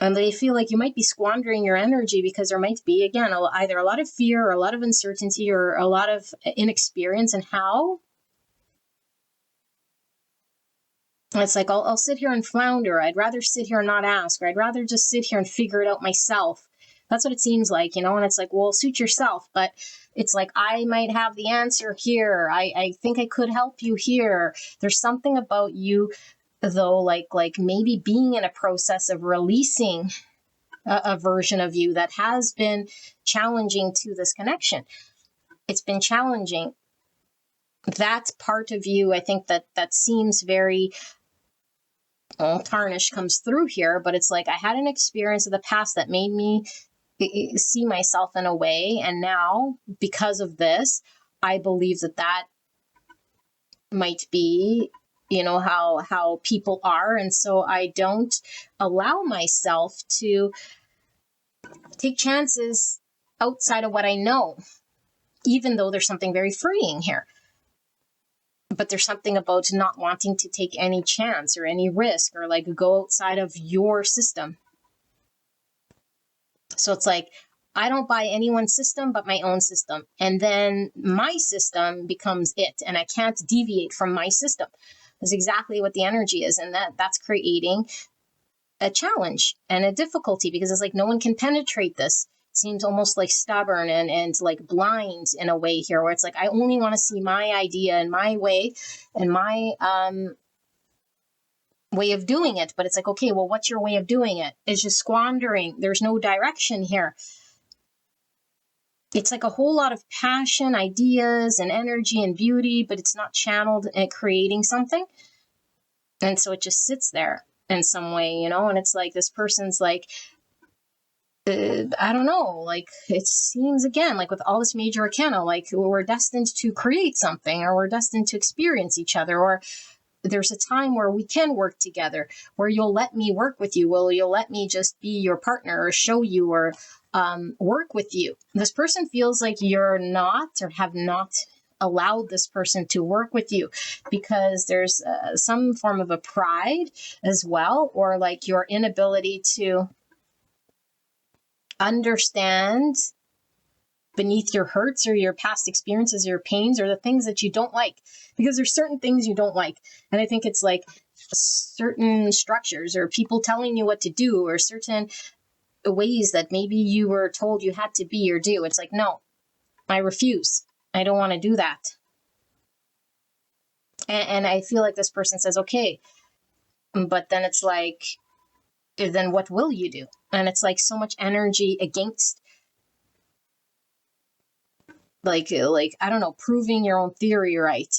B: And they feel like you might be squandering your energy because there might be, again, either a lot of fear or a lot of uncertainty or a lot of inexperience in how. It's like, I'll sit here and flounder. I'd rather sit here and not ask, or I'd rather just sit here and figure it out myself. That's what it seems like, you know. And it's like, well, suit yourself. But it's like, I might have the answer here. I think I could help you here. There's something about you, though, like maybe being in a process of releasing a version of you that has been challenging to this connection. It's been challenging. That's part of you, I think, that seems very tarnish comes through here. But it's like, I had an experience of the past that made me see myself in a way, and now because of this, I believe that might be, you know, how people are. And so I don't allow myself to take chances outside of what I know, even though there's something very freeing here. but there's something about not wanting to take any chance or any risk or like go outside of your system. So it's like, I don't buy anyone's system but my own system. And then my system becomes it. And I can't deviate from my system. That's exactly what the energy is. And that's creating a challenge and a difficulty, because it's like no one can penetrate this. It seems almost like stubborn and like blind in a way here, where it's like I only want to see my idea and my way and my way of doing it. But it's like, okay, well, what's your way of doing it? It's just squandering. There's no direction here. It's like a whole lot of passion, ideas, and energy and beauty, but it's not channeled at creating something. And so it just sits there in some way, you know? And it's like this person's like, I don't know, like it seems again, like with all this major arcana, like we're destined to create something, or we're destined to experience each other, or there's a time where we can work together, where you'll let me work with you. Well, you'll let me just be your partner or show you or work with you. This person feels like you're not, or have not allowed this person to work with you, because there's some form of a pride as well, or like your inability to understand beneath your hurts or your past experiences or your pains or the things that you don't like, because there's certain things you don't like. And I think it's like certain structures or people telling you what to do, or certain ways that maybe you were told you had to be or do. It's like, no, I refuse. I don't want to do that. And I feel like this person says, okay, but then it's like, then what will you do? And it's like so much energy against, like I don't know, proving your own theory right.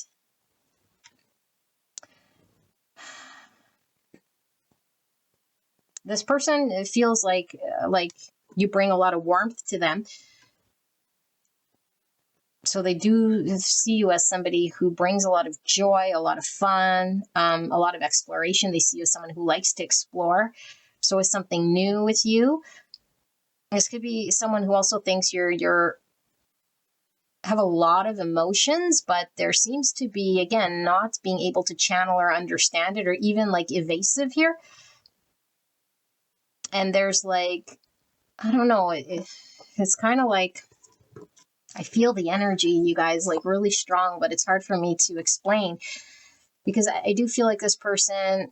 B: This person, it feels like you bring a lot of warmth to them. So they do see you as somebody who brings a lot of joy, a lot of fun, a lot of exploration. They see you as someone who likes to explore. So it's something new with you. This could be someone who also thinks you're have a lot of emotions, but there seems to be, again, not being able to channel or understand it, or even like evasive here. And there's like, I don't know, it's kind of like, I feel the energy, you guys, like really strong, but it's hard for me to explain, because I do feel like this person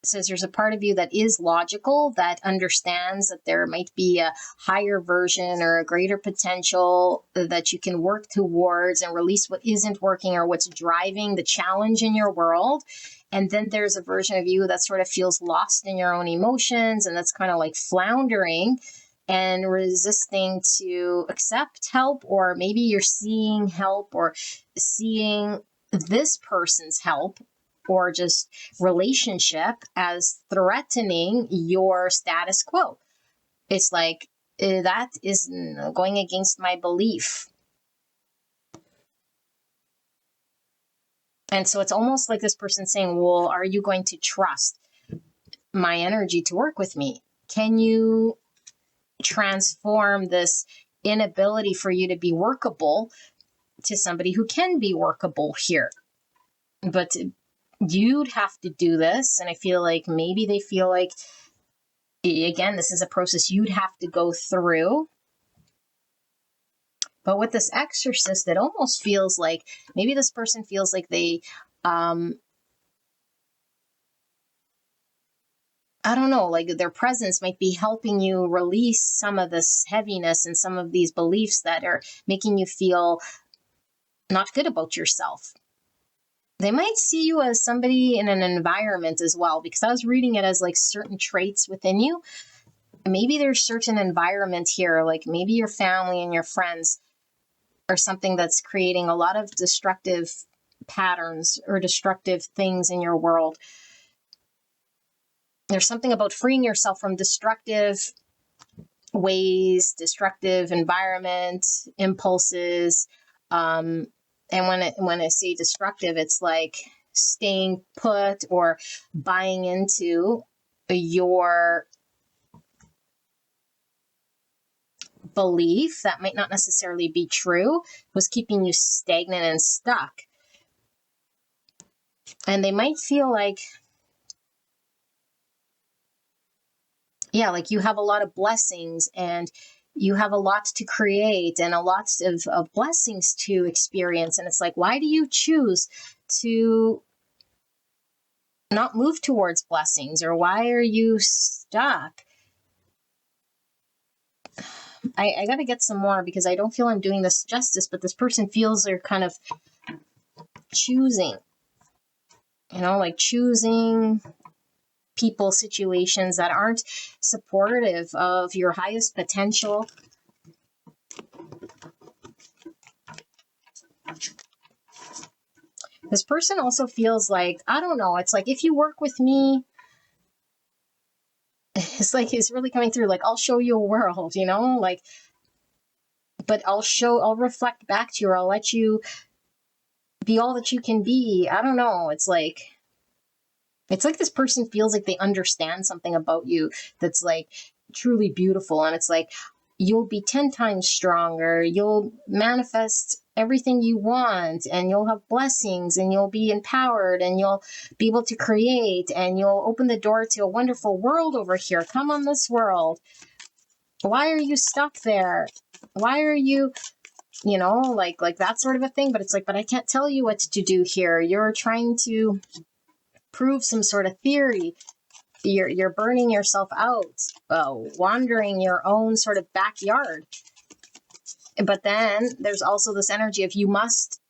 B: says there's a part of you that is logical, that understands that there might be a higher version or a greater potential that you can work towards and release what isn't working or what's driving the challenge in your world. And then there's a version of you that sort of feels lost in your own emotions, and that's kind of like floundering and resisting to accept help, or maybe you're seeing help or seeing this person's help or just relationship as threatening your status quo. It's like, that is going against my belief. And so it's almost like this person saying, well, are you going to trust my energy to work with me? Can you transform this inability for you to be workable to somebody who can be workable here? But you'd have to do this. And I feel like maybe they feel like, again, this is a process you'd have to go through. But with this exorcist, it almost feels like maybe this person feels like they, I don't know, like their presence might be helping you release some of this heaviness and some of these beliefs that are making you feel not good about yourself. They might see you as somebody in an environment as well, because I was reading it as like certain traits within you. Maybe there's certain environment here, like maybe your family and your friends or something that's creating a lot of destructive patterns or destructive things in your world. There's something about freeing yourself from destructive ways, destructive environment, impulses. And when I say destructive, it's like staying put or buying into your belief that might not necessarily be true, was keeping you stagnant and stuck. And they might feel like, yeah, like you have a lot of blessings and you have a lot to create and a lot of blessings to experience. And it's like, why do you choose to not move towards blessings? Or why are you stuck? I got to get some more because I don't feel I'm doing this justice, but this person feels they're kind of choosing, like choosing people, situations that aren't supportive of your highest potential. This person also feels like, I don't know, it's like if you work with me, it's like it's really coming through, like I'll show you a world, like, but I'll reflect back to you, or I'll let you be all that you can be. I don't know. It's like this person feels like they understand something about you that's like truly beautiful. And it's like, you'll be 10 times stronger. You'll manifest everything you want, and you'll have blessings, and you'll be empowered, and you'll be able to create, and you'll open the door to a wonderful world over here. Come on this world. Why are you stuck there? Why are you, like that sort of a thing? But it's like, but I can't tell you what to do here. You're trying to prove some sort of theory. You're burning yourself out, wandering your own sort of backyard. But then there's also this energy of, you must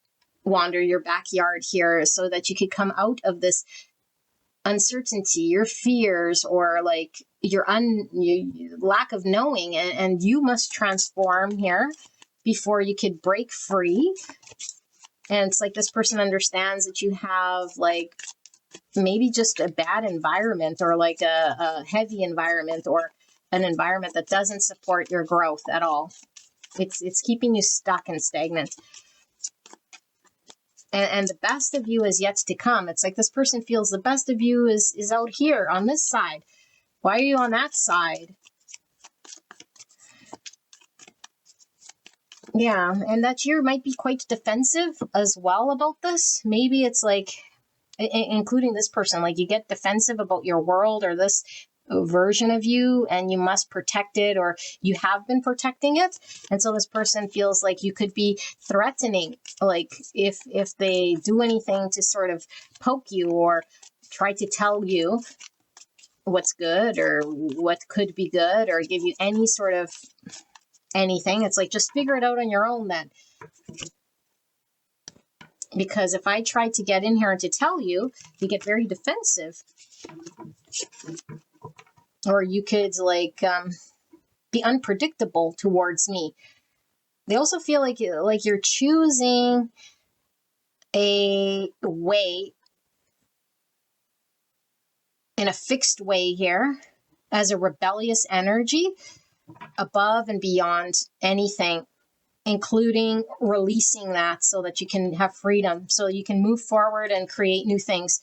B: wander your backyard here so that you could come out of this uncertainty, your fears, or like your lack of knowing, and you must transform here before you could break free. And it's like this person understands that you have like maybe just a bad environment, or like a heavy environment, or an environment that doesn't support your growth at all. It's keeping you stuck and stagnant. And the best of you is yet to come. It's like this person feels the best of you is out here on this side. Why are you on that side? Yeah, and that you might be quite defensive as well about this. Maybe it's like, including this person, like you get defensive about your world or this version of you, and you must protect it, or you have been protecting it. And so this person feels like you could be threatening, like if they do anything to sort of poke you or try to tell you what's good or what could be good, or give you any sort of anything, it's like, just figure it out on your own then. Because if I try to get in here and to tell you, you get very defensive. Or you could like be unpredictable towards me. They also feel like you're choosing a way, in a fixed way here, as a rebellious energy, above and beyond anything, including releasing that so that you can have freedom, so you can move forward and create new things.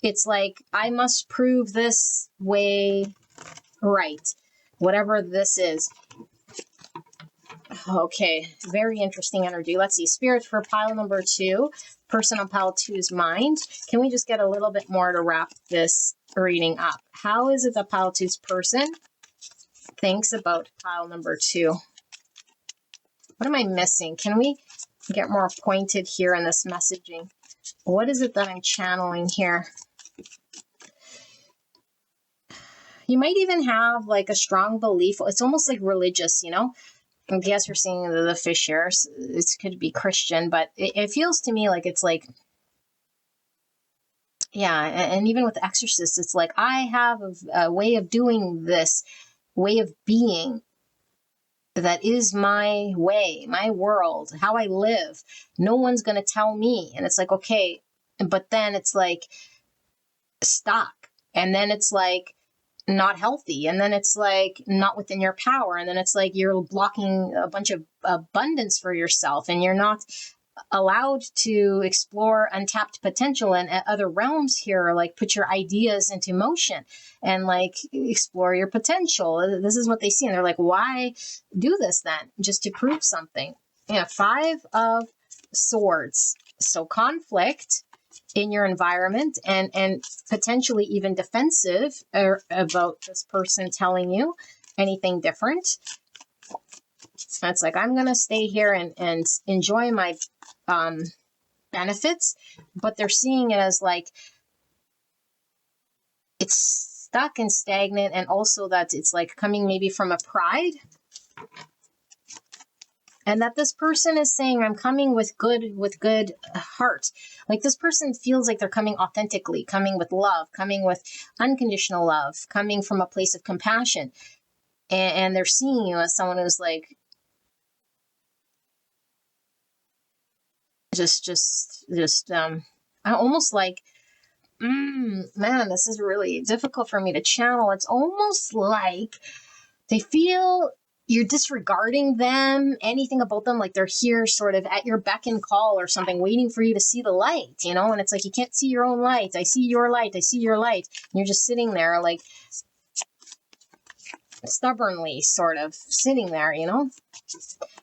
B: It's like, I must prove this way right, whatever this is. Okay, very interesting energy. Let's see, Spirit for pile number 2, person on pile 2's mind. Can we just get a little bit more to wrap this reading up? How is it that pile 2's person thinks about pile number 2? What am I missing? Can we get more pointed here in this messaging? What is it that I'm channeling here? You might even have like a strong belief. It's almost like religious, I guess you're seeing the fish here. It could be Christian, but it feels to me like it's like, yeah. And even with exorcists, it's like, I have a way of doing this, way of being, that is my way, my world, how I live. No one's going to tell me. And it's like, okay, but then it's like stuck. And then it's like not healthy. And then it's like not within your power. And then it's like you're blocking a bunch of abundance for yourself, and you're not allowed to explore untapped potential in other realms here, like put your ideas into motion and like explore your potential. This is what they see. And they're like, why do this then? Just to prove something. 5 of Swords. So conflict, in your environment, and potentially even defensive about this person telling you anything different. It's like, I'm going to stay here and enjoy my benefits, but they're seeing it as like it's stuck and stagnant, and also that it's like coming maybe from a pride, and that this person is saying, I'm coming with good heart. Like, this person feels like they're coming authentically, coming with love, coming with unconditional love, coming from a place of compassion, and they're seeing you as someone who's like just almost like, man, this is really difficult for me to channel. It's almost like they feel you're disregarding them, anything about them, like they're here sort of at your beck and call or something, waiting for you to see the light, and it's like, you can't see your own light. I see your light. I see your light. And you're just sitting there like stubbornly sort of sitting there,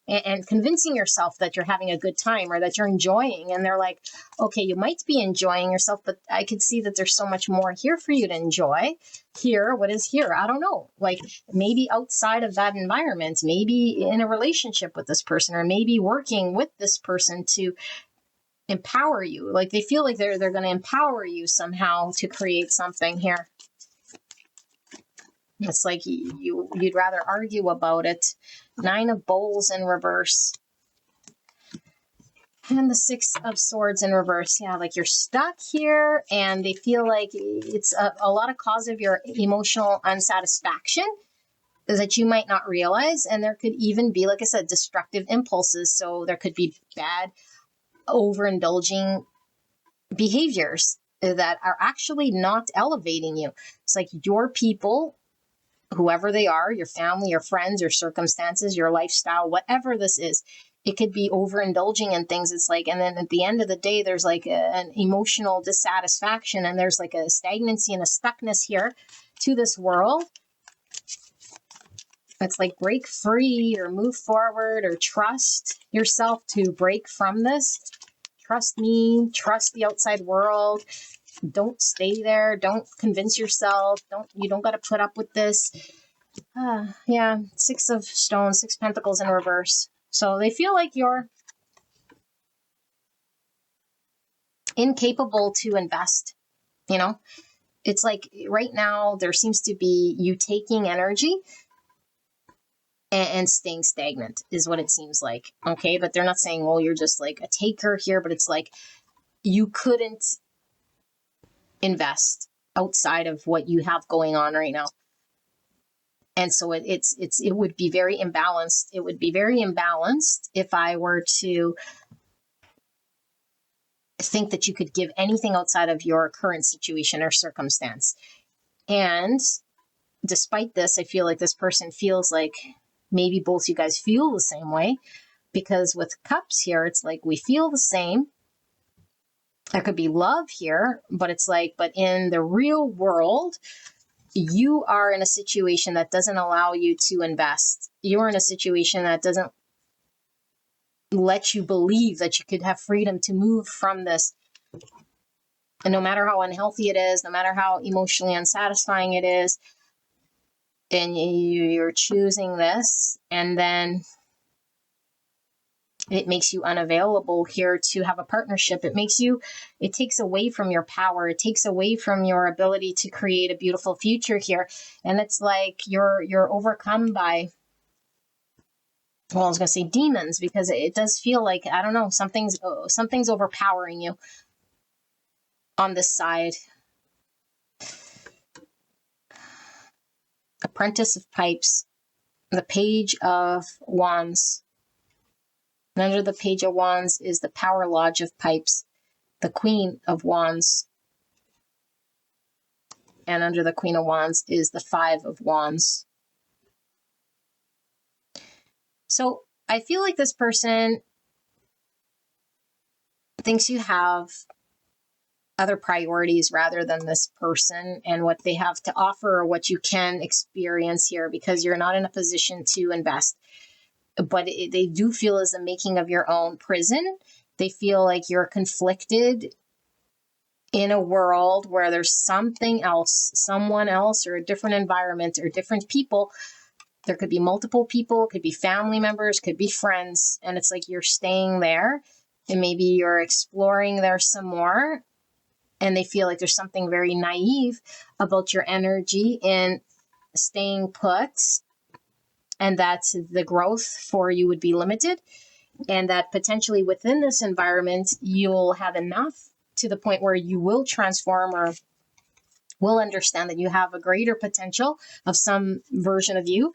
B: and convincing yourself that you're having a good time or that you're enjoying. And they're like, okay, you might be enjoying yourself, but I could see that there's so much more here for you to enjoy. Here, what is here? I don't know. Like, maybe outside of that environment, maybe in a relationship with this person, or maybe working with this person to empower you. Like, they feel like they're going to empower you somehow to create something here. It's like you'd rather argue about it. 9 of Bowls in reverse. And the 6 of Swords in reverse. Yeah, like you're stuck here, and they feel like it's a lot of cause of your emotional unsatisfaction that you might not realize. And there could even be, like I said, destructive impulses. So there could be bad, overindulging behaviors that are actually not elevating you. It's like your people, whoever they are, your family, your friends, your circumstances, your lifestyle, whatever this is, it could be overindulging in things. It's like, and then at the end of the day, there's like an emotional dissatisfaction, and there's like a stagnancy and a stuckness here to this world. It's like, break free or move forward or trust yourself to break from this. Trust me, trust the outside world. Don't stay there. Don't convince yourself. You don't got to put up with this. Yeah, 6 of Stones, 6 Pentacles in reverse. So they feel like you're incapable to invest. It's like right now there seems to be you taking energy and staying stagnant is what it seems like. Okay, but they're not saying, well, you're just like a taker here, but it's like you couldn't invest outside of what you have going on right now. And so it would be very imbalanced. It would be very imbalanced if I were to think that you could give anything outside of your current situation or circumstance. And despite this, I feel like this person feels like maybe both you guys feel the same way, because with Cups here, it's like we feel the same. There could be love here, but it's like, but in the real world, you are in a situation that doesn't allow you to invest. You're in a situation that doesn't let you believe that you could have freedom to move from this. And no matter how unhealthy it is, no matter how emotionally unsatisfying it is, and you're choosing this, and then it makes you unavailable here to have a partnership. It takes away from your power. It takes away from your ability to create a beautiful future here. And it's like you're overcome by, well, I was going to say demons, because it does feel like, I don't know, something's overpowering you on this side. Apprentice of Pipes, the Page of Wands. And under the Page of Wands is the Power Lodge of Pipes, the Queen of Wands. And under the Queen of Wands is the 5 of Wands. So I feel like this person thinks you have other priorities rather than this person and what they have to offer, or what you can experience here, because you're not in a position to invest. But they do feel as the making of your own prison. They feel like you're conflicted in a world where there's something else, someone else, or a different environment or different people. There could be multiple people, could be family members, could be friends. And it's like you're staying there and maybe you're exploring there some more. And they feel like there's something very naive about your energy in staying put, and that the growth for you would be limited, and that potentially within this environment, you'll have enough to the point where you will transform or will understand that you have a greater potential of some version of you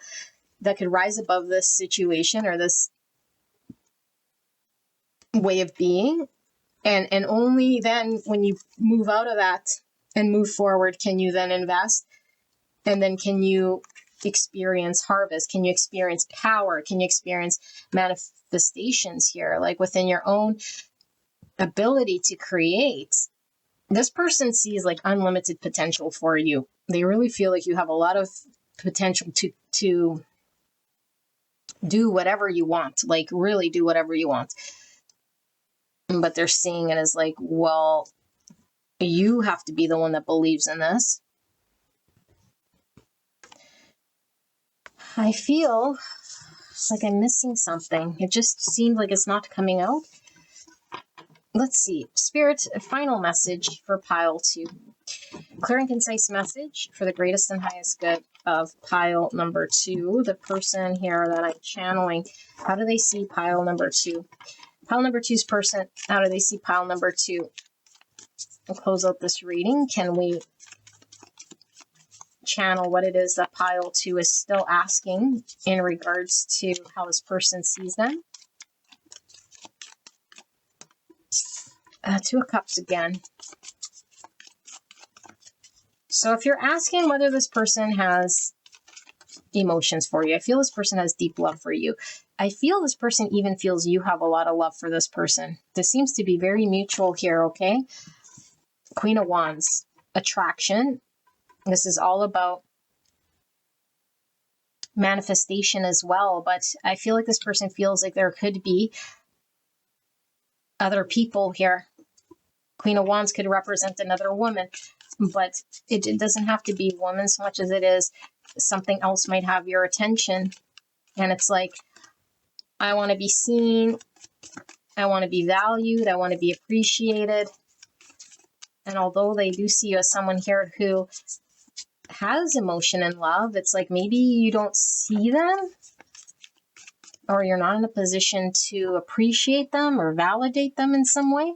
B: that could rise above this situation or this way of being. And only then, when you move out of that and move forward, can you then invest, and then can you experience harvest, can you experience power, can you experience manifestations here, like within your own ability to create. This person sees like unlimited potential for you. They really feel like you have a lot of potential to do whatever you want, like really do whatever you want. But they're seeing it as like, well, you have to be the one that believes in this. I feel like I'm missing something. It just seemed like it's not coming out. Let's see. Spirit, a final message for pile 2. Clear and concise message for the greatest and highest good of pile number 2. The person here that I'm channeling, how do they see pile number 2? Pile number 2's person, how do they see pile number 2? We'll close out this reading. Can we channel what it is that pile 2 is still asking in regards to how this person sees them? 2 of Cups again. So if you're asking whether this person has emotions for you, I feel this person has deep love for you. I feel this person even feels you have a lot of love for this person. This seems to be very mutual here, okay? Queen of Wands, attraction. This is all about manifestation as well, but I feel like this person feels like there could be other people here. Queen of Wands could represent another woman, but it doesn't have to be woman so much as it is something else might have your attention. And it's like, I want to be seen, I want to be valued, I want to be appreciated. And although they do see you as someone here who has emotion and love, it's like maybe you don't see them, or you're not in a position to appreciate them or validate them in some way.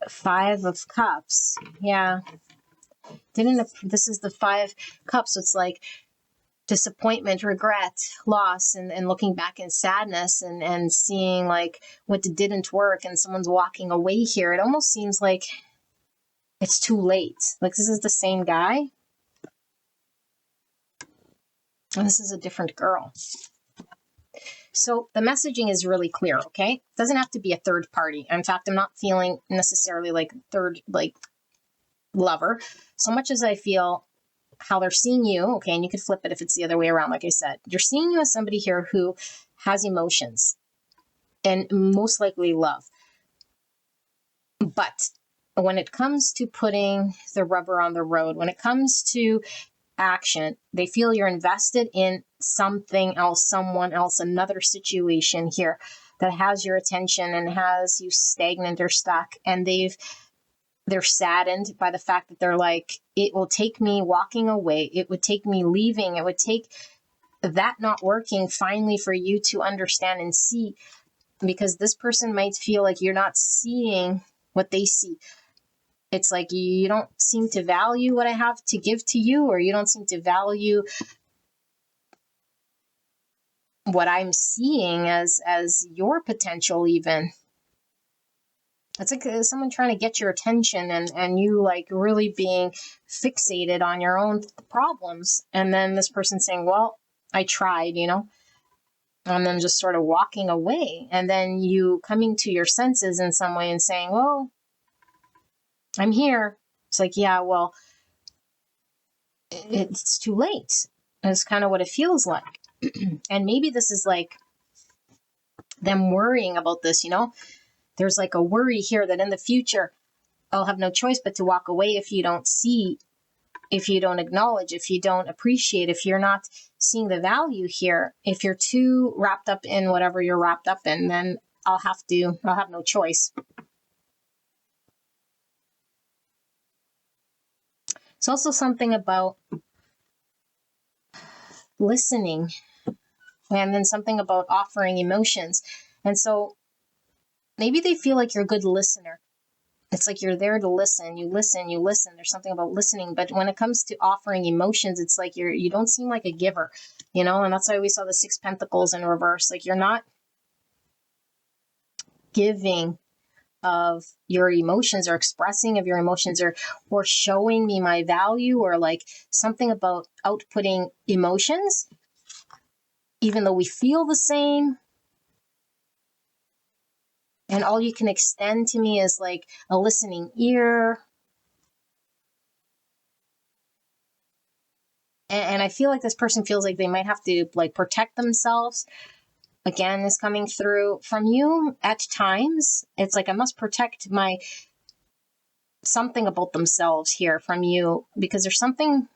B: 5 of Cups. Yeah. This is the 5 Cups. So it's like disappointment, regret, loss, and looking back in sadness and seeing like what didn't work and someone's walking away here. It almost seems like it's too late. Like this is the same guy. And this is a different girl. So the messaging is really clear, okay? It doesn't have to be a third party. In fact, I'm not feeling necessarily like third, like lover, so much as I feel how they're seeing you, okay? And you could flip it if it's the other way around, like I said. You're seeing you as somebody here who has emotions and most likely love. But when it comes to putting the rubber on the road, when it comes to action, they feel you're invested in something else, someone else, another situation here that has your attention and has you stagnant or stuck. And they're saddened by the fact that they're like, it will take me walking away, it would take me leaving, it would take that not working finally for you to understand and see, because this person might feel like you're not seeing what they see. It's like you don't seem to value what I have to give to you, or you don't seem to value what I'm seeing as your potential even. It's like someone trying to get your attention and you like really being fixated on your own problems. And then this person saying, well, I tried, and then just sort of walking away. And then you coming to your senses in some way and saying, well, I'm here. It's like, yeah, well, it's too late. It's kind of what it feels like. And maybe this is like them worrying about this, There's like a worry here that in the future, I'll have no choice but to walk away if you don't see, if you don't acknowledge, if you don't appreciate, if you're not seeing the value here. If you're too wrapped up in whatever you're wrapped up in, then I'll have no choice. It's also something about listening, and then something about offering emotions. And so maybe they feel like you're a good listener. It's like you're there to listen. You listen, you listen. There's something about listening. But when it comes to offering emotions, it's like you don't seem like a giver, you know? And that's why we saw the 6 Pentacles in reverse. Like, you're not giving of your emotions, or expressing of your emotions, or showing me my value, or like something about outputting emotions, even though we feel the same. And all you can extend to me is like a listening ear. And I feel like this person feels like they might have to like protect themselves. Again, is coming through from you at times. It's like, I must protect my something about themselves here from you, because there's something,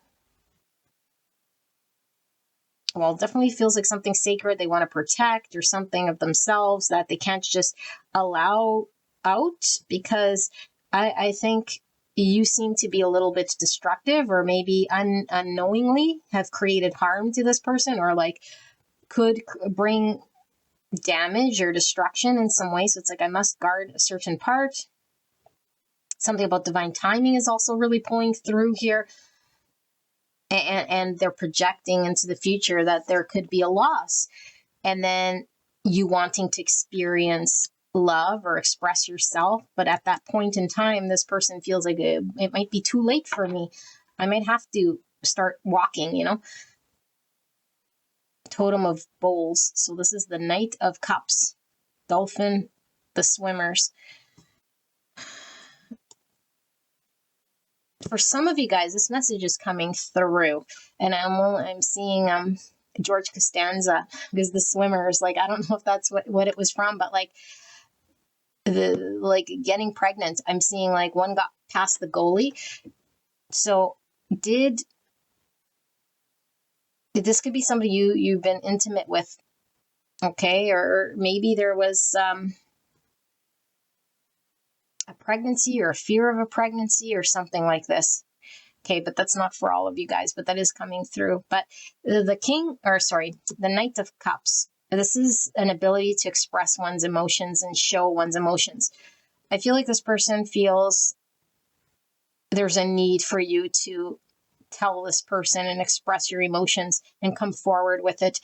B: well, definitely feels like something sacred they want to protect, or something of themselves that they can't just allow out, because I think you seem to be a little bit destructive, or maybe unknowingly have created harm to this person, or like could bring damage or destruction in some way. So it's like, I must guard a certain part. Something about divine timing is also really pulling through here. And they're projecting into the future that there could be a loss. And then you wanting to experience love or express yourself. But at that point in time, this person feels like it might be too late for me. I might have to start walking, you know? Totem of Bowls. So this is the Knight of Cups. Dolphin, the swimmers. For some of you guys, this message is coming through, and I'm seeing George Costanza, because the swimmers, like, I don't know if that's what it was from, but like getting pregnant. I'm seeing like one got past the goalie. So did this could be somebody you've been intimate with, okay? Or maybe there was a pregnancy, or a fear of a pregnancy, or something like this. Okay, but that's not for all of you guys, but that is coming through. But the Knight of Cups. This is an ability to express one's emotions and show one's emotions. I feel like this person feels there's a need for you to tell this person and express your emotions and come forward with it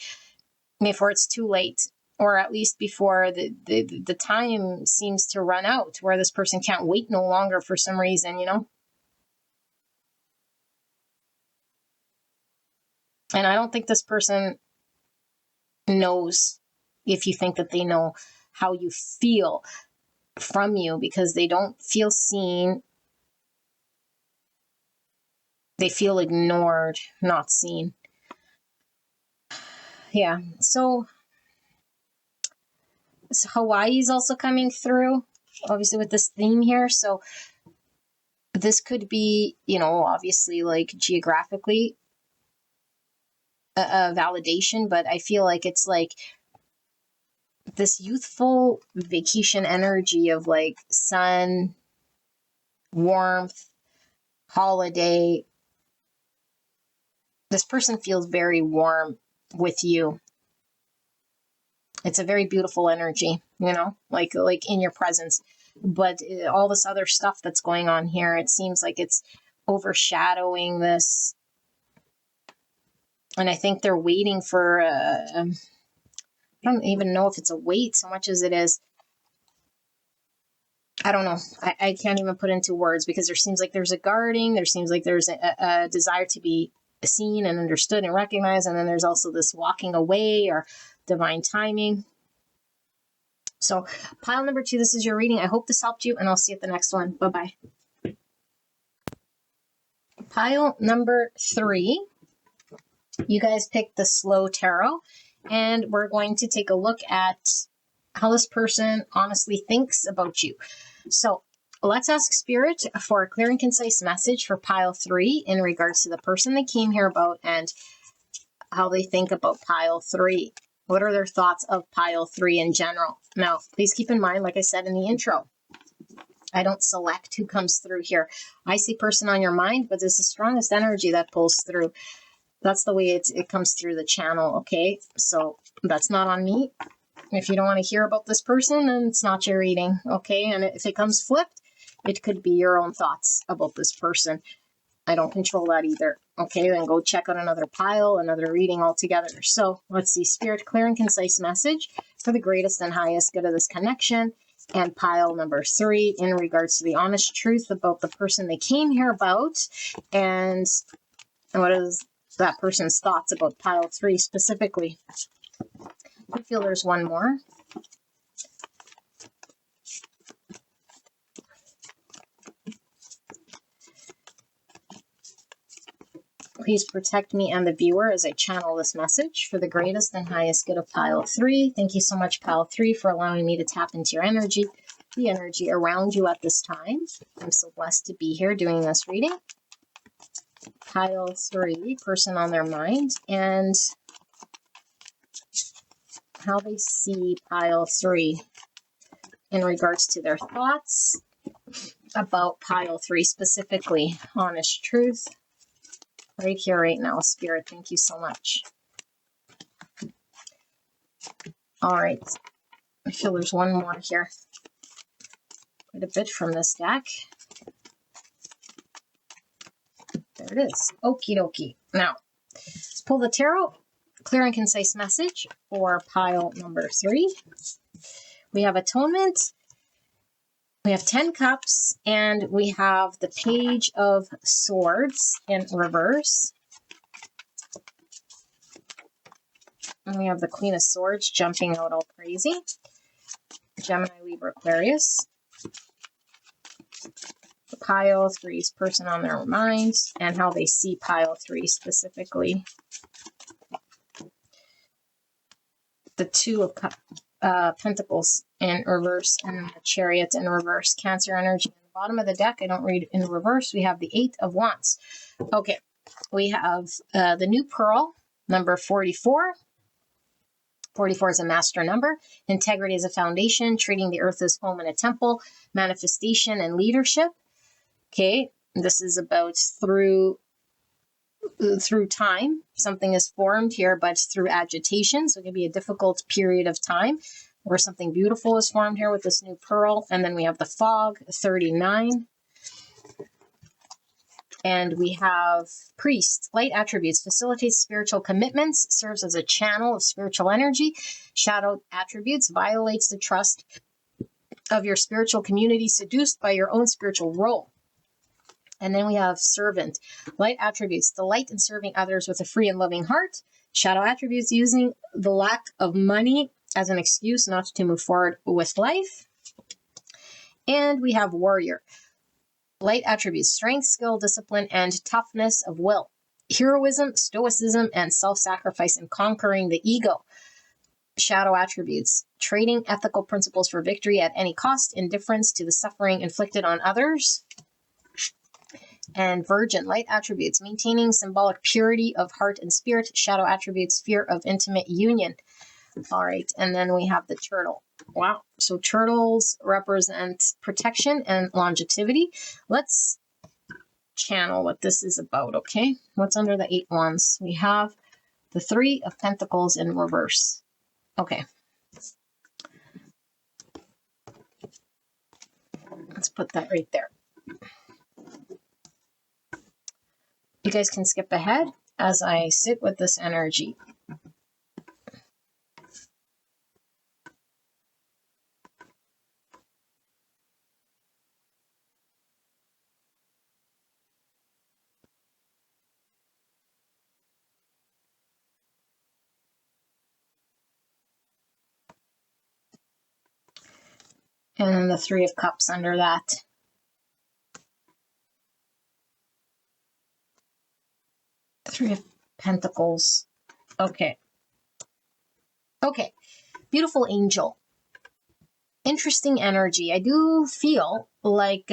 B: before it's too late, or at least before the time seems to run out, where this person can't wait no longer for some reason, you know? And I don't think this person knows, if you think that they know, how you feel from you, because they don't feel seen. They feel ignored, not seen. Yeah. So Hawaii is also coming through, obviously, with this theme here. So this could be, you know, obviously like geographically a validation, but I feel like it's like this youthful vacation energy of like sun, warmth, holiday. This person feels very warm with you. It's a very beautiful energy, you know, like in your presence. But all this other stuff that's going on here, it seems like it's overshadowing this. And I think they're waiting for, I don't even know if it's a wait so much as it is, I don't know. I can't even put into words, because there seems like there's a guarding. There seems like there's a desire to be seen and understood and recognized. And then there's also this walking away, or divine timing. So pile number 2, this is your reading. I hope this helped you, and I'll see you at the next one. Bye-bye. Pile number 3, you guys picked the Slow Tarot, and we're going to take a look at how this person honestly thinks about you. So let's ask Spirit for a clear and concise message for pile 3 in regards to the person they came here about and how they think about pile 3. What are their thoughts of pile 3 in general? Now, please keep in mind, like I said in the intro, I don't select who comes through here. I see person on your mind, but it's the strongest energy that pulls through. That's the way it comes through the channel, okay? So that's not on me. If you don't want to hear about this person, then it's not your reading, okay? And if it comes flipped, it could be your own thoughts about this person. I don't control that either. Okay, then go check out another pile, another reading altogether. So let's see, Spirit, clear and concise message for the greatest and highest good of this connection. And pile number 3 in regards to the honest truth about the person they came here about. And what is that person's thoughts about pile 3 specifically? I feel there's one more. Please protect me and the viewer as I channel this message for the greatest and highest good of pile 3. Thank you so much, pile 3, for allowing me to tap into your energy, the energy around you at this time. I'm so blessed to be here doing this reading. Pile 3, person on their mind, and how they see pile 3 in regards to their thoughts about pile 3 specifically. Honest truth. Right here, right now, Spirit. Thank you so much. All right. I feel there's one more here. Quite a bit from this deck. There it is. Okie dokie. Now, let's pull the tarot. Clear and concise message for pile number 3. We have atonement. We have 10 cups, and we have the Page of Swords in reverse. And we have the Queen of Swords jumping out all crazy. Gemini, Libra, Aquarius. The pile 3's person on their mind, and how they see pile 3 specifically. The Two of Pentacles in reverse, and the Chariot in reverse. Cancer energy in the bottom of the deck. I don't read in reverse. We have the 8 of Wands. Okay, we have the new Pearl, number 44. 44 is a master number. Integrity is a foundation. Treating the earth as home and a temple. Manifestation and leadership. Okay, this is about through time. Something is formed here, but through agitation. So it can be a difficult period of time where something beautiful is formed here with this new Pearl. And then we have the Fog, 39. And we have Priest. Light attributes. Facilitates spiritual commitments. Serves as a channel of spiritual energy. Shadow attributes. Violates the trust of your spiritual community. Seduced by your own spiritual role. And then we have Servant. Light attributes. Delight in serving others with a free and loving heart. Shadow attributes. Using the lack of money as an excuse not to move forward with life. And we have Warrior. Light attributes. Strength, skill, discipline, and toughness of will. Heroism, stoicism, and self-sacrifice in conquering the ego. Shadow attributes. Trading ethical principles for victory at any cost. Indifference to the suffering inflicted on others. And Virgin. Light attributes. Maintaining symbolic purity of heart and spirit. Shadow attributes. Fear of intimate union. All right, and then we have the Turtle. Wow, so turtles represent protection and longevity. Let's channel what this is about, okay? What's under the 8 wands? We have the 3 of Pentacles in reverse. Okay. Let's put that right there. You guys can skip ahead as I sit with this energy. And then the 3 of Cups under that. Three of Pentacles. Okay. Okay. Beautiful angel. interesting energy. I do feel like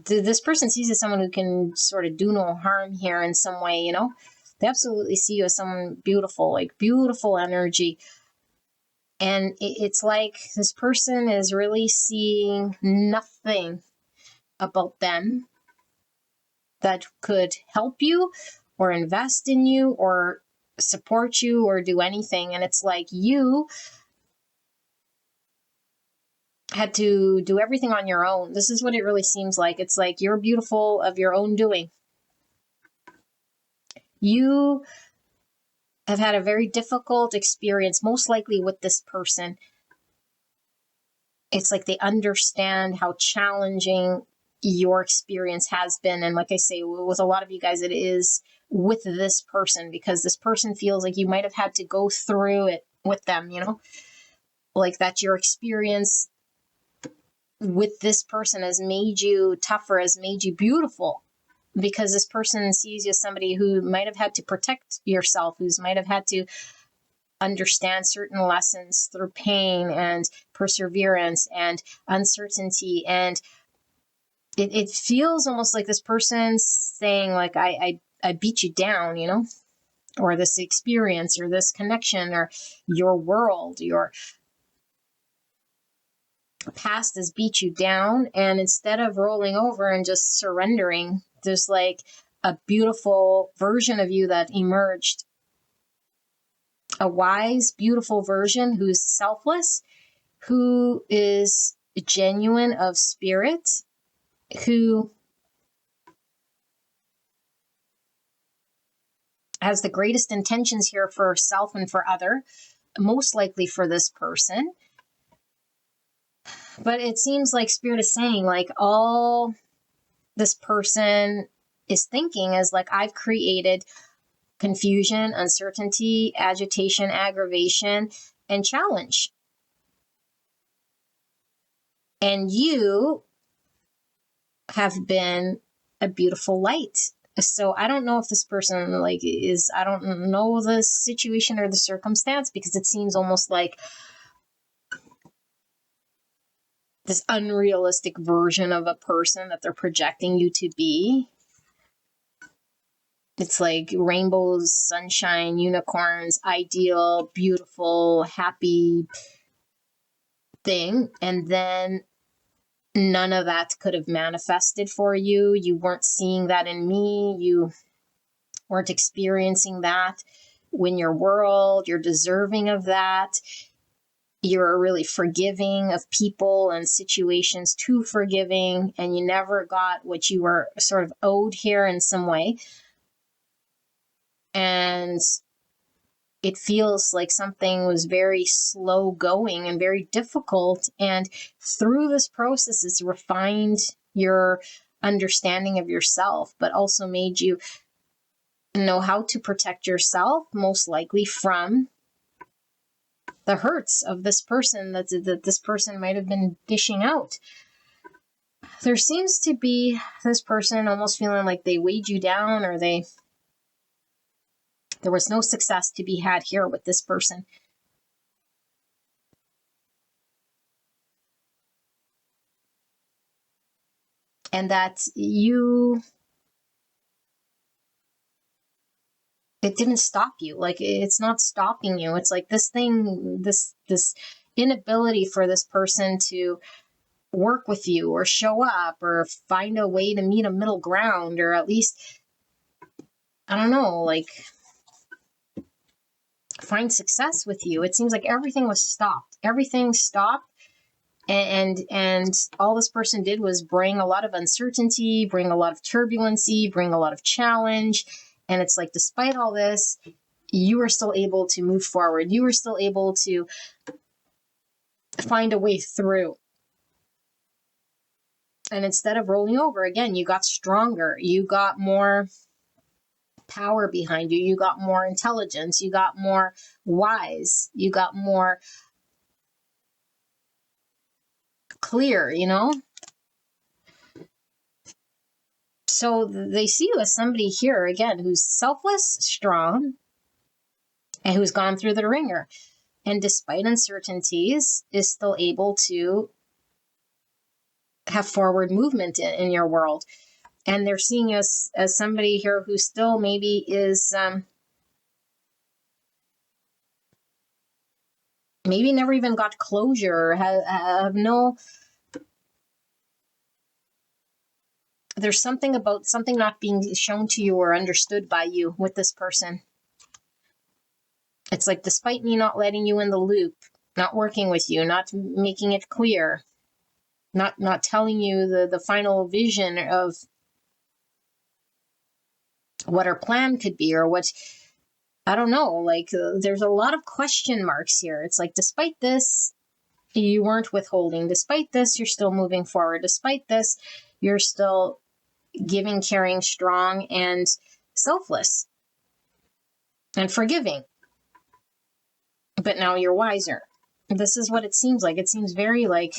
B: this person sees you as someone who can sort of do no harm here in some way, you know? They absolutely see you as someone beautiful, like beautiful energy. And it's like this person is really seeing nothing about them that could help you or invest in you or support you or do anything. And it's like you had to do everything on your own. This is what it really seems like. It's like you're beautiful of your own doing. You have had a very difficult experience, most likely with this person. It's like they understand how challenging your experience has been. And like I say, with a lot of you guys, it is with this person, because this person feels like you might have had to go through it with them, you know, like that your experience with this person has made you tougher, has made you beautiful, because this person sees you as somebody who might have had to protect yourself, who's might have had to understand certain lessons through pain and perseverance and uncertainty. And it feels almost like this person's saying, like, I beat you down, you know, or this experience or this connection or your world, your past has beat you down. And instead of rolling over and just surrendering, there's like a beautiful version of you that emerged, a wise, beautiful version who's selfless, who is genuine of spirit, who has the greatest intentions here for herself and for other, most likely for this person. But it seems like Spirit is saying, like, all this person is thinking is like, I've created confusion, uncertainty, agitation, aggravation, and challenge. And you have been a beautiful light. So I don't know if this person I don't know the situation or the circumstance, because it seems almost like this unrealistic version of a person that they're projecting you to be. It's like rainbows, sunshine, unicorns, ideal, beautiful, happy thing. And then none of that could have manifested for you. You weren't seeing that in me. You weren't experiencing that in your world. You're deserving of that. You're really forgiving of people and situations, too forgiving, and you never got what you were sort of owed here in some way. And it feels like something was very slow going and very difficult. And through this process, it's refined your understanding of yourself, but also made you know how to protect yourself, most likely from the hurts of this person that this person might have been dishing out. There seems to be this person almost feeling like they weighed you down, or there was no success to be had here with this person. And that it didn't stop you. Like, it's not stopping you. It's like this inability for this person to work with you or show up or find a way to meet a middle ground, or at least, I don't know, like, find success with you. It seems like everything was stopped. Everything stopped. And all this person did was bring a lot of uncertainty, bring a lot of turbulency, bring a lot of challenge. And it's like, despite all this, you were still able to move forward. You were still able to find a way through. And instead of rolling over, again, you got stronger. You got more power behind you. You got more intelligence. You got more wise. You got more clear, you know? So they see you as somebody here, again, who's selfless, strong, and who's gone through the ringer. and despite uncertainties is still able to have forward movement in your world. And they're seeing us as somebody here who still maybe is maybe never even got closure, have no, there's something about something not being shown to you or understood by you with this person. It's like, despite me not letting you in the loop, not working with you, not making it clear, not telling you the final vision of what our plan could be, or what, I don't know, like there's a lot of question marks here. It's like, despite this, you weren't withholding. Despite this, you're still moving forward. Despite this, you're still giving, caring, strong, and selfless and forgiving. But now you're wiser. This is what it seems like. It seems very like,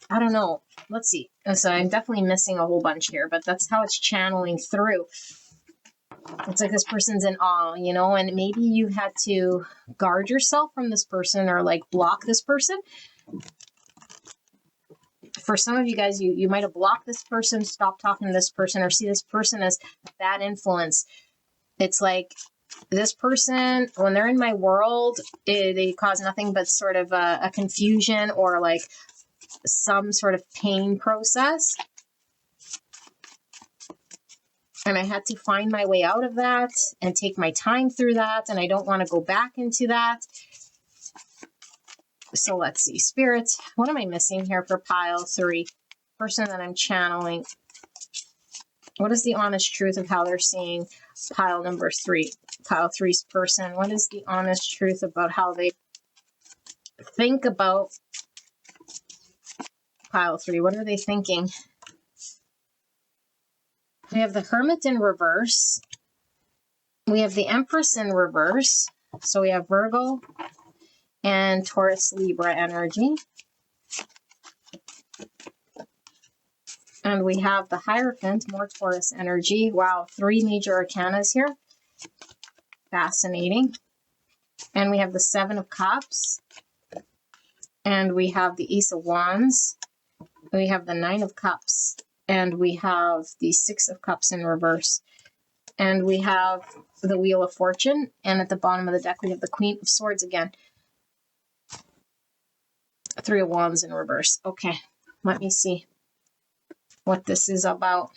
B: I don't know. Let's see. So I'm definitely missing a whole bunch here, but that's how it's channeling through. It's like this person's in awe, you know, and maybe you had to guard yourself from this person or like block this person. For some of you guys, you might have blocked this person, stopped talking to this person, or see this person as bad influence. It's like, this person, when they're in my world, they cause nothing but sort of a confusion or like some sort of pain process. And I had to find my way out of that and take my time through that. And I don't want to go back into that. So let's see. Spirit, what am I missing here for pile 3? Person that I'm channeling. What is the honest truth of how they're seeing pile number 3? Pile 3's person. What is the honest truth about how they think about pile 3? What are they thinking? We have the Hermit in reverse. We have the Empress in reverse. So we have Virgo and Taurus Libra energy. And we have the Hierophant, more Taurus energy. Wow, 3 major arcanas here. Fascinating. And we have the 7 of Cups. And we have the Ace of Wands. We have the 9 of Cups. And we have the 6 of Cups in reverse. And we have the Wheel of Fortune. And at the bottom of the deck, we have the Queen of Swords again. 3 of Wands in reverse. Okay, let me see what this is about.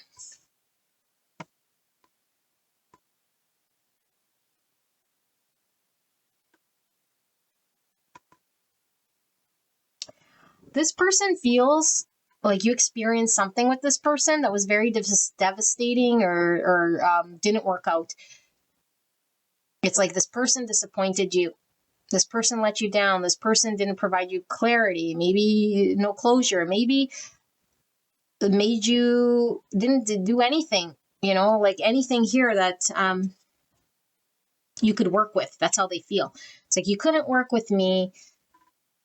B: This person feels like you experienced something with this person that was very devastating or didn't work out. It's like this person disappointed you. This person let you down. This person didn't provide you clarity, maybe no closure, maybe made you, didn't do anything, you know, like anything here that you could work with. That's how they feel. It's like, you couldn't work with me,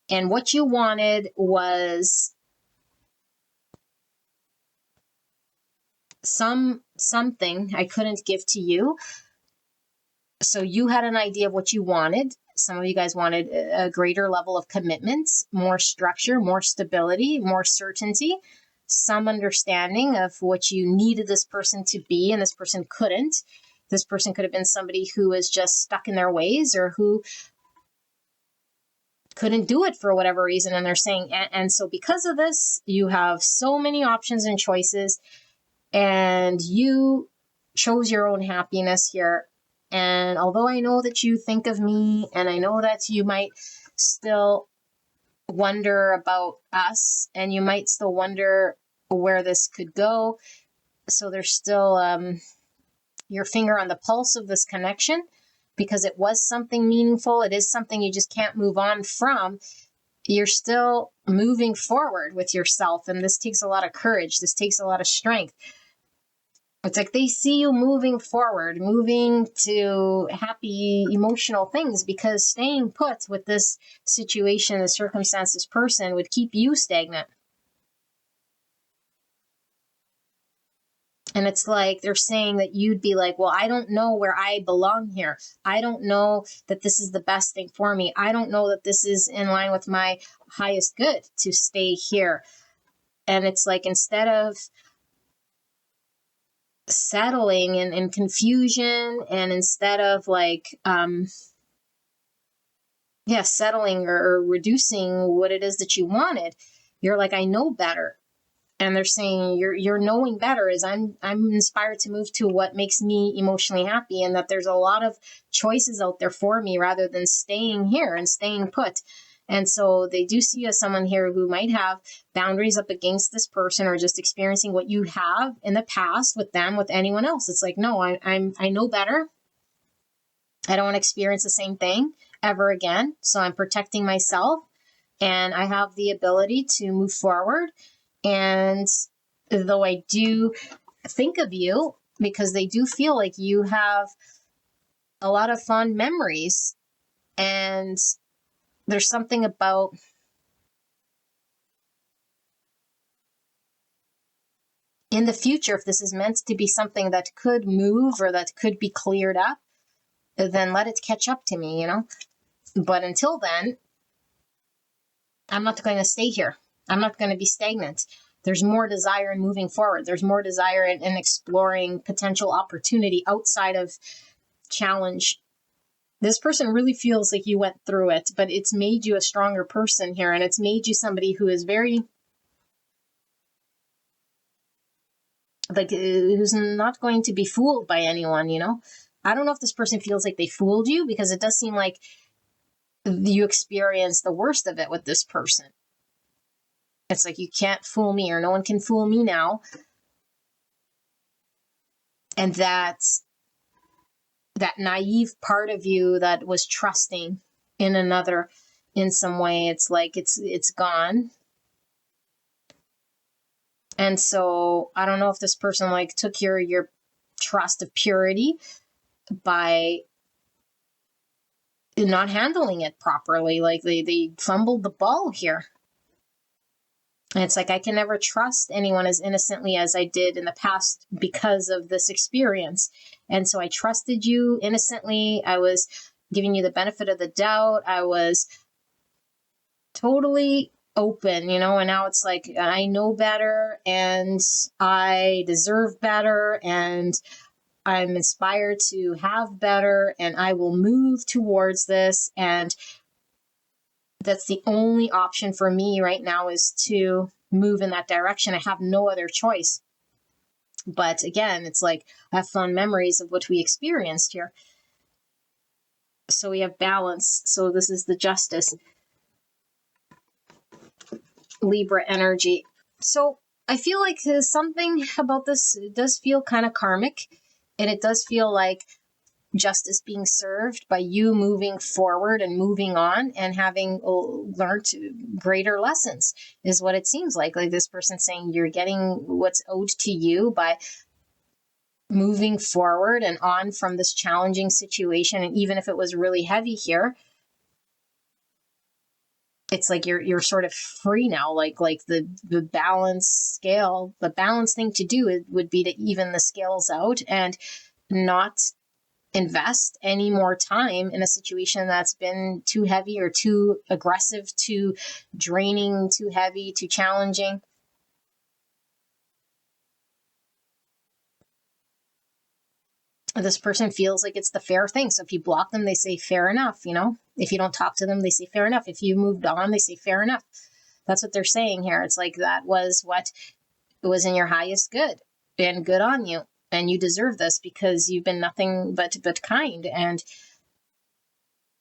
B: and what you wanted was something I couldn't give to you. So you had an idea of what you wanted. Some of you guys wanted a greater level of commitment, more structure, more stability, more certainty, some understanding of what you needed this person to be, and this person couldn't. This person could have been somebody who was just stuck in their ways, or who couldn't do it for whatever reason. And they're saying, and so because of this, you have so many options and choices, and you chose your own happiness here. And although I know that you think of me, and I know that you might still wonder about us, and you might still wonder where this could go. So there's still your finger on the pulse of this connection, because it was something meaningful. It is something you just can't move on from. You're still moving forward with yourself. And this takes a lot of courage. This takes a lot of strength. It's like they see you moving forward, moving to happy, emotional things, because staying put with this situation, this circumstance, this person would keep you stagnant. And it's like they're saying that you'd be like, well, I don't know where I belong here. I don't know that this is the best thing for me. I don't know that this is in line with my highest good to stay here. And it's like, instead of settling in confusion, and instead of like, settling or reducing what it is that you wanted, you're like, I know better. And they're saying you're knowing better is I'm inspired to move to what makes me emotionally happy, and that there's a lot of choices out there for me rather than staying here and staying put. And so they do see you as someone here who might have boundaries up against this person, or just experiencing what you have in the past with them, with anyone else. It's like, no, I know better. I don't want to experience the same thing ever again. So I'm protecting myself, and I have the ability to move forward. And though I do think of you, because they do feel like you have a lot of fond memories, and there's something about in the future, if this is meant to be something that could move or that could be cleared up, then let it catch up to me, But until then, I'm not going to stay here. I'm not going to be stagnant. There's more desire in moving forward. There's more desire in exploring potential opportunity outside of challenge. This person really feels like you went through it, but it's made you a stronger person here, and it's made you somebody who is very, like, who's not going to be fooled by anyone, I don't know if this person feels like they fooled you, because it does seem like you experienced the worst of it with this person. It's like, you can't fool me, or no one can fool me now. And that naive part of you that was trusting in another in some way, it's like it's gone. And so I don't know if this person like took your trust of purity by not handling it properly. Like they fumbled the ball here. And it's like, I can never trust anyone as innocently as I did in the past because of this experience. And so I trusted you innocently. I was giving you the benefit of the doubt. I was totally open, and now it's like, I know better, and I deserve better, and I'm inspired to have better, and I will move towards this. And that's the only option for me right now, is to move in that direction. I have no other choice. But again, it's like, I have fond memories of what we experienced here. So we have balance. So this is the justice, Libra energy. So I feel like there's something about this. It does feel kind of karmic, and it does feel like justice being served by you moving forward and moving on and having learned greater lessons, is what it seems like. Like this person saying you're getting what's owed to you by moving forward and on from this challenging situation. And even if it was really heavy here, it's like you're sort of free now. Like the balance scale, the balance thing to do would be to even the scales out and not invest any more time in a situation that's been too heavy or too aggressive, too draining, too heavy, too challenging. This person feels like it's the fair thing. So if you block them, they say fair enough. If you don't talk to them, they say fair enough. If you moved on, they say fair enough. That's what they're saying here. It's like, that was what was in your highest good, and good on you. And you deserve this because you've been nothing but kind. And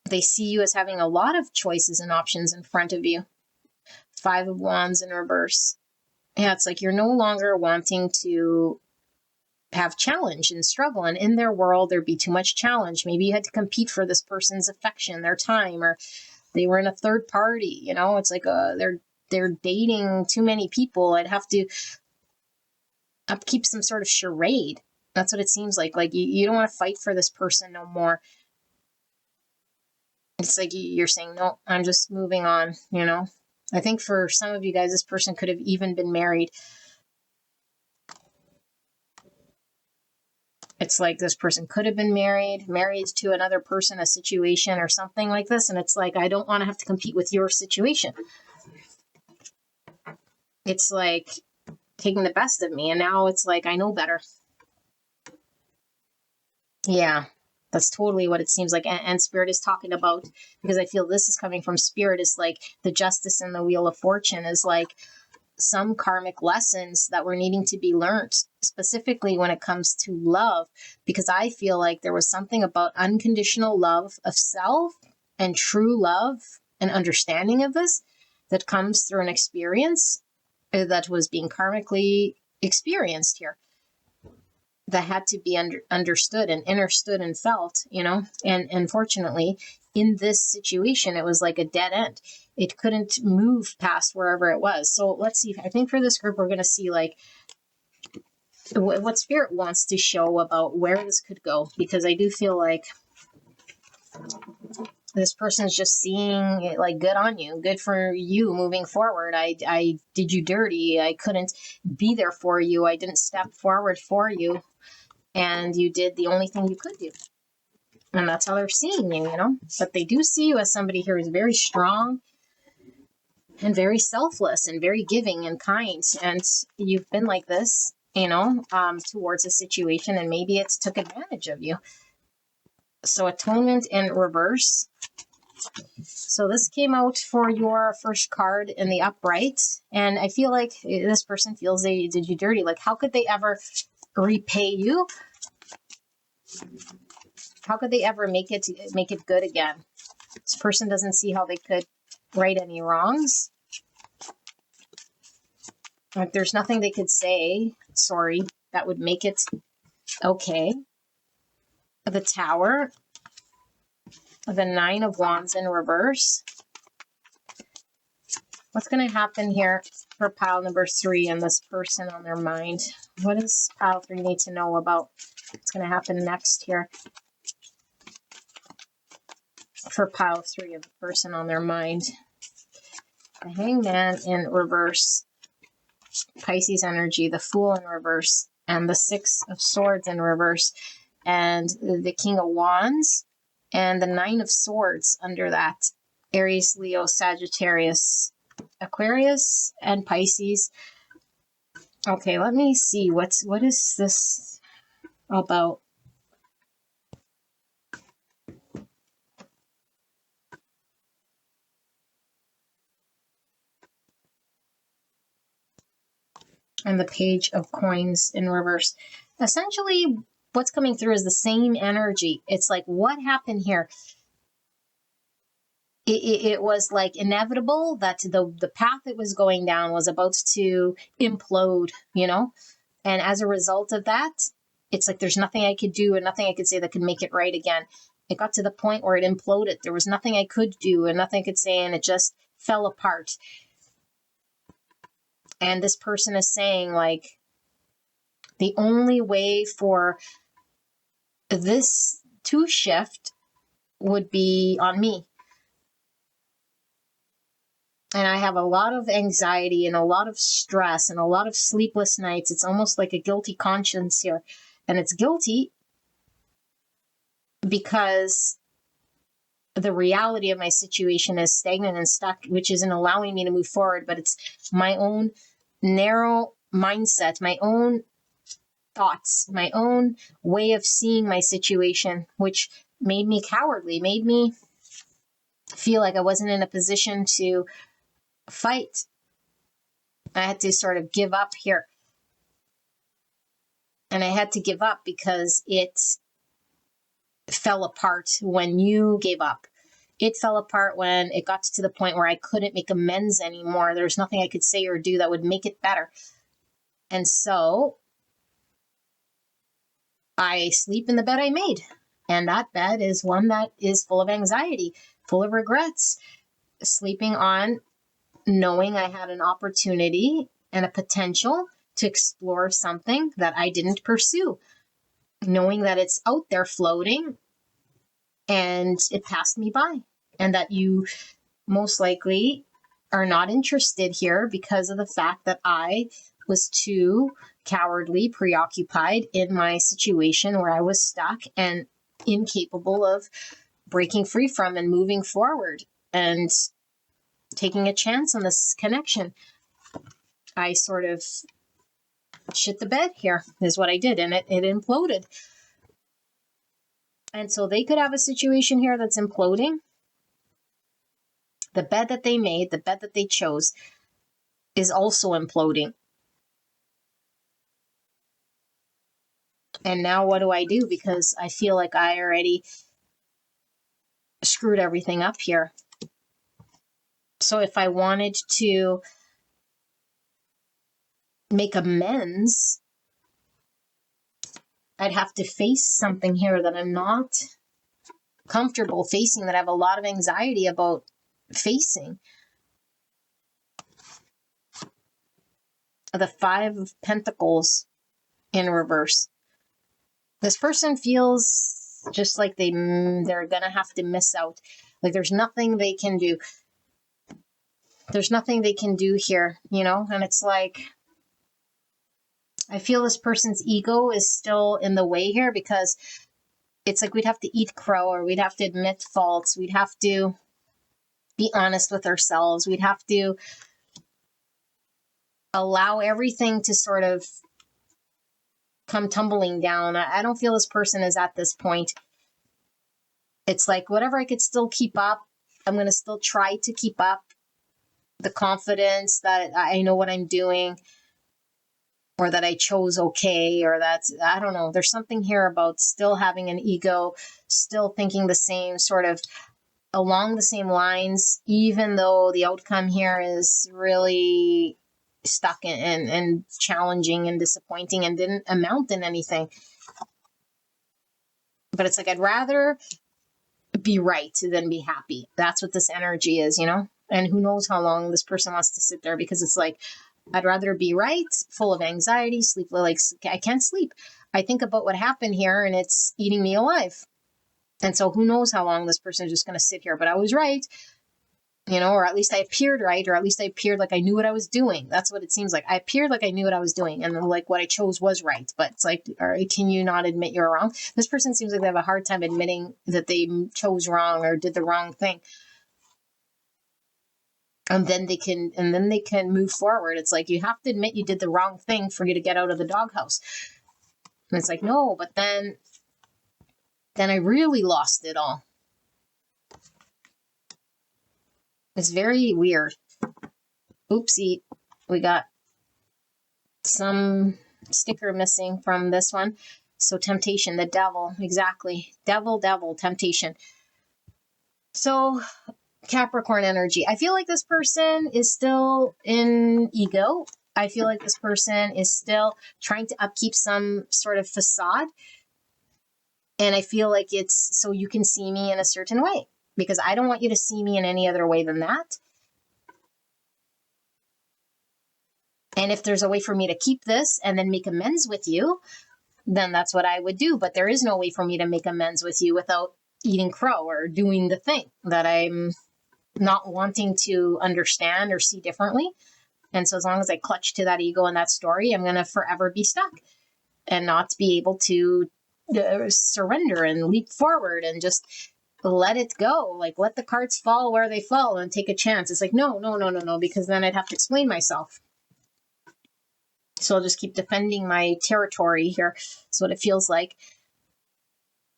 B: they see you as having a lot of choices and options in front of you. 5 of Wands in reverse. Yeah, it's like you're no longer wanting to have challenge and struggle. And in their world, there'd be too much challenge. Maybe you had to compete for this person's affection, their time, or they were in a third party. It's like they're dating too many people. I'd have to upkeep some sort of charade. That's what it seems like. Like you don't want to fight for this person no more. It's like you're saying, no, I'm just moving on, I think for some of you guys, this person could have even been married. It's like this person could have been married to another person, a situation or something like this. And it's like, I don't want to have to compete with your situation. It's like taking the best of me. And now it's like, I know better. Yeah, that's totally what it seems like. And Spirit is talking about, because I feel this is coming from Spirit, is like the justice and the wheel of fortune is like some karmic lessons that were needing to be learned, specifically when it comes to love, because I feel like there was something about unconditional love of self and true love and understanding of this that comes through an experience that was being karmically experienced here, that had to be understood and felt, and unfortunately in this situation, it was like a dead end. It couldn't move past wherever it was. So let's see. I think for this group, we're going to see like what Spirit wants to show about where this could go, because I do feel like this person's just seeing it like, good on you, good for you moving forward. I did you dirty. I couldn't be there for you. I didn't step forward for you. And you did the only thing you could do. And that's how they're seeing you, But they do see you as somebody here who's very strong and very selfless and very giving and kind. And you've been like this, towards a situation, and maybe it's took advantage of you. So Atonement in reverse. So this came out for your first card in the upright. And I feel like this person feels they did you dirty. Like, how could they ever repay you? How could they ever make it good again? This person doesn't see how they could right any wrongs. Like, there's nothing they could say, sorry, that would make it okay. The Tower, the Nine of Wands in reverse. What's going to happen here for pile number 3 and this person on their mind? What does pile 3 need to know about what's going to happen next here? For pile 3 of the person on their mind. The Hangman in reverse. Pisces energy, the Fool in reverse, and the Six of Swords in reverse, and the King of Wands, and the Nine of Swords under that. Aries, Leo, Sagittarius, Aquarius, and Pisces. Okay, let me see. What is this about? And the Page of Coins in reverse. Essentially, what's coming through is the same energy. It's like, what happened here? It was like inevitable that the path it was going down was about to implode, And as a result of that, it's like there's nothing I could do and nothing I could say that could make it right again. It got to the point where it imploded. There was nothing I could do and nothing I could say, and it just fell apart. And this person is saying, like, the only way for this to shift would be on me. And I have a lot of anxiety and a lot of stress and a lot of sleepless nights. It's almost like a guilty conscience here. And it's guilty because the reality of my situation is stagnant and stuck, which isn't allowing me to move forward. But it's my own narrow mindset, my own thoughts, my own way of seeing my situation, which made me cowardly, made me feel like I wasn't in a position to fight. I had to sort of give up here. And I had to give up because it fell apart when you gave up. It fell apart when it got to the point where I couldn't make amends anymore. There's nothing I could say or do that would make it better. And so I sleep in the bed I made. And that bed is one that is full of anxiety, full of regrets. Sleeping on knowing I had an opportunity and a potential to explore something that I didn't pursue. Knowing that it's out there floating and it passed me by. And that you most likely are not interested here because of the fact that I was too cowardly, preoccupied in my situation where I was stuck and incapable of breaking free from and moving forward and taking a chance on this connection. I sort of shit the bed here, is what I did, and it imploded. And so they could have a situation here that's imploding. The bed that they made, the bed that they chose, is also imploding. And now what do I do? Because I feel like I already screwed everything up here. So if I wanted to make amends, I'd have to face something here that I'm not comfortable facing, that I have a lot of anxiety about facing. The Five of Pentacles in reverse. This person feels just like they're gonna have to miss out. Like there's nothing they can do. There's nothing they can do here, you know? And it's like, I feel this person's ego is still in the way here, because it's like we'd have to eat crow, or we'd have to admit faults. We'd have to be honest with ourselves. We'd have to allow everything to sort of come tumbling down. I don't feel this person is at this point. It's like whatever I could still keep up, I'm going to still try to keep up the confidence that I know what I'm doing, or that I chose okay, or that, I don't know. There's something here about still having an ego, still thinking the same sort of along the same lines, even though the outcome here is really stuck and challenging and disappointing and didn't amount in anything. But it's like, I'd rather be right than be happy. That's what this energy is, you know? And who knows how long this person wants to sit there, because it's like, I'd rather be right, full of anxiety, sleep, like I can't sleep. I think about what happened here and it's eating me alive. And so who knows how long this person is just going to sit here, but I was right, you know, or at least I appeared right, or at least I appeared like I knew what I was doing. That's what it seems like. I appeared like I knew what I was doing, and like what I chose was right. But it's like, all right, can you not admit you're wrong? This person seems like they have a hard time admitting that they chose wrong or did the wrong thing. And then they can move forward. It's like, you have to admit you did the wrong thing for you to get out of the doghouse. And it's like, no, but then I really lost it all. It's very weird. Oopsie, we got some sticker missing from this one. So temptation, the devil, exactly. Devil, temptation. So Capricorn energy. I feel like this person is still in ego. I feel like this person is still trying to upkeep some sort of facade. And I feel like it's so you can see me in a certain way, because I don't want you to see me in any other way than that. And if there's a way for me to keep this and then make amends with you, then that's what I would do. But there is no way for me to make amends with you without eating crow or doing the thing that I'm not wanting to understand or see differently. And so as long as I clutch to that ego and that story, I'm going to forever be stuck and not be able to surrender and leap forward and just let it go. Like, let the cards fall where they fall and take a chance. It's like, no, because then I'd have to explain myself. So I'll just keep defending my territory here. That's what it feels like.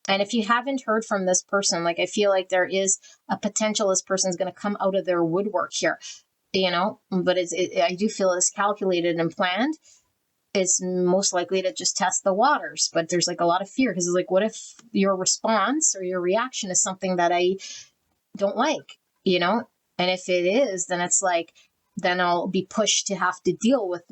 B: And if you haven't heard from this person, like, I feel like there is a potential this person's going to come out of their woodwork here, you know, but I do feel it's calculated and planned. It's most likely to just test the waters, but there's like a lot of fear, because it's like, what if your response or your reaction is something that I don't like, you know? And if it is, then it's like, then I'll be pushed to have to deal with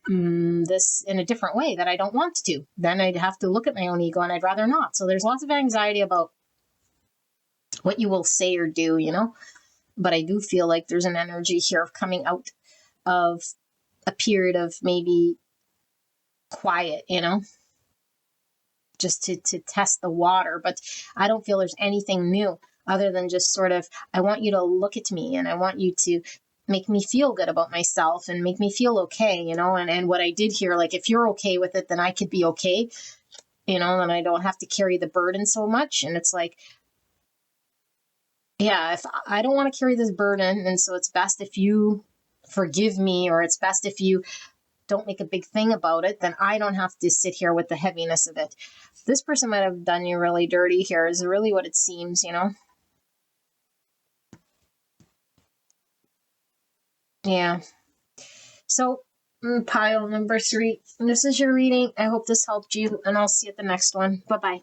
B: this in a different way that I don't want to. Then I'd have to look at my own ego, and I'd rather not. So there's lots of anxiety about what you will say or do, you know? But I do feel like there's an energy here of coming out of a period of maybe quiet, you know, just to test the water. But I don't feel there's anything new other than just sort of, I want you to look at me, and I want you to make me feel good about myself and make me feel okay, and what I did here, like, if you're okay with it, then I could be okay, and I don't have to carry the burden so much. And it's like, yeah, if I don't want to carry this burden, and so it's best if you forgive me, or it's best if you don't make a big thing about it, then I don't have to sit here with the heaviness of it. This person might have done you really dirty here, is really what it seems. Yeah. So, pile number 3. This is your reading. I hope this helped you, and I'll see you at the next one. Bye bye.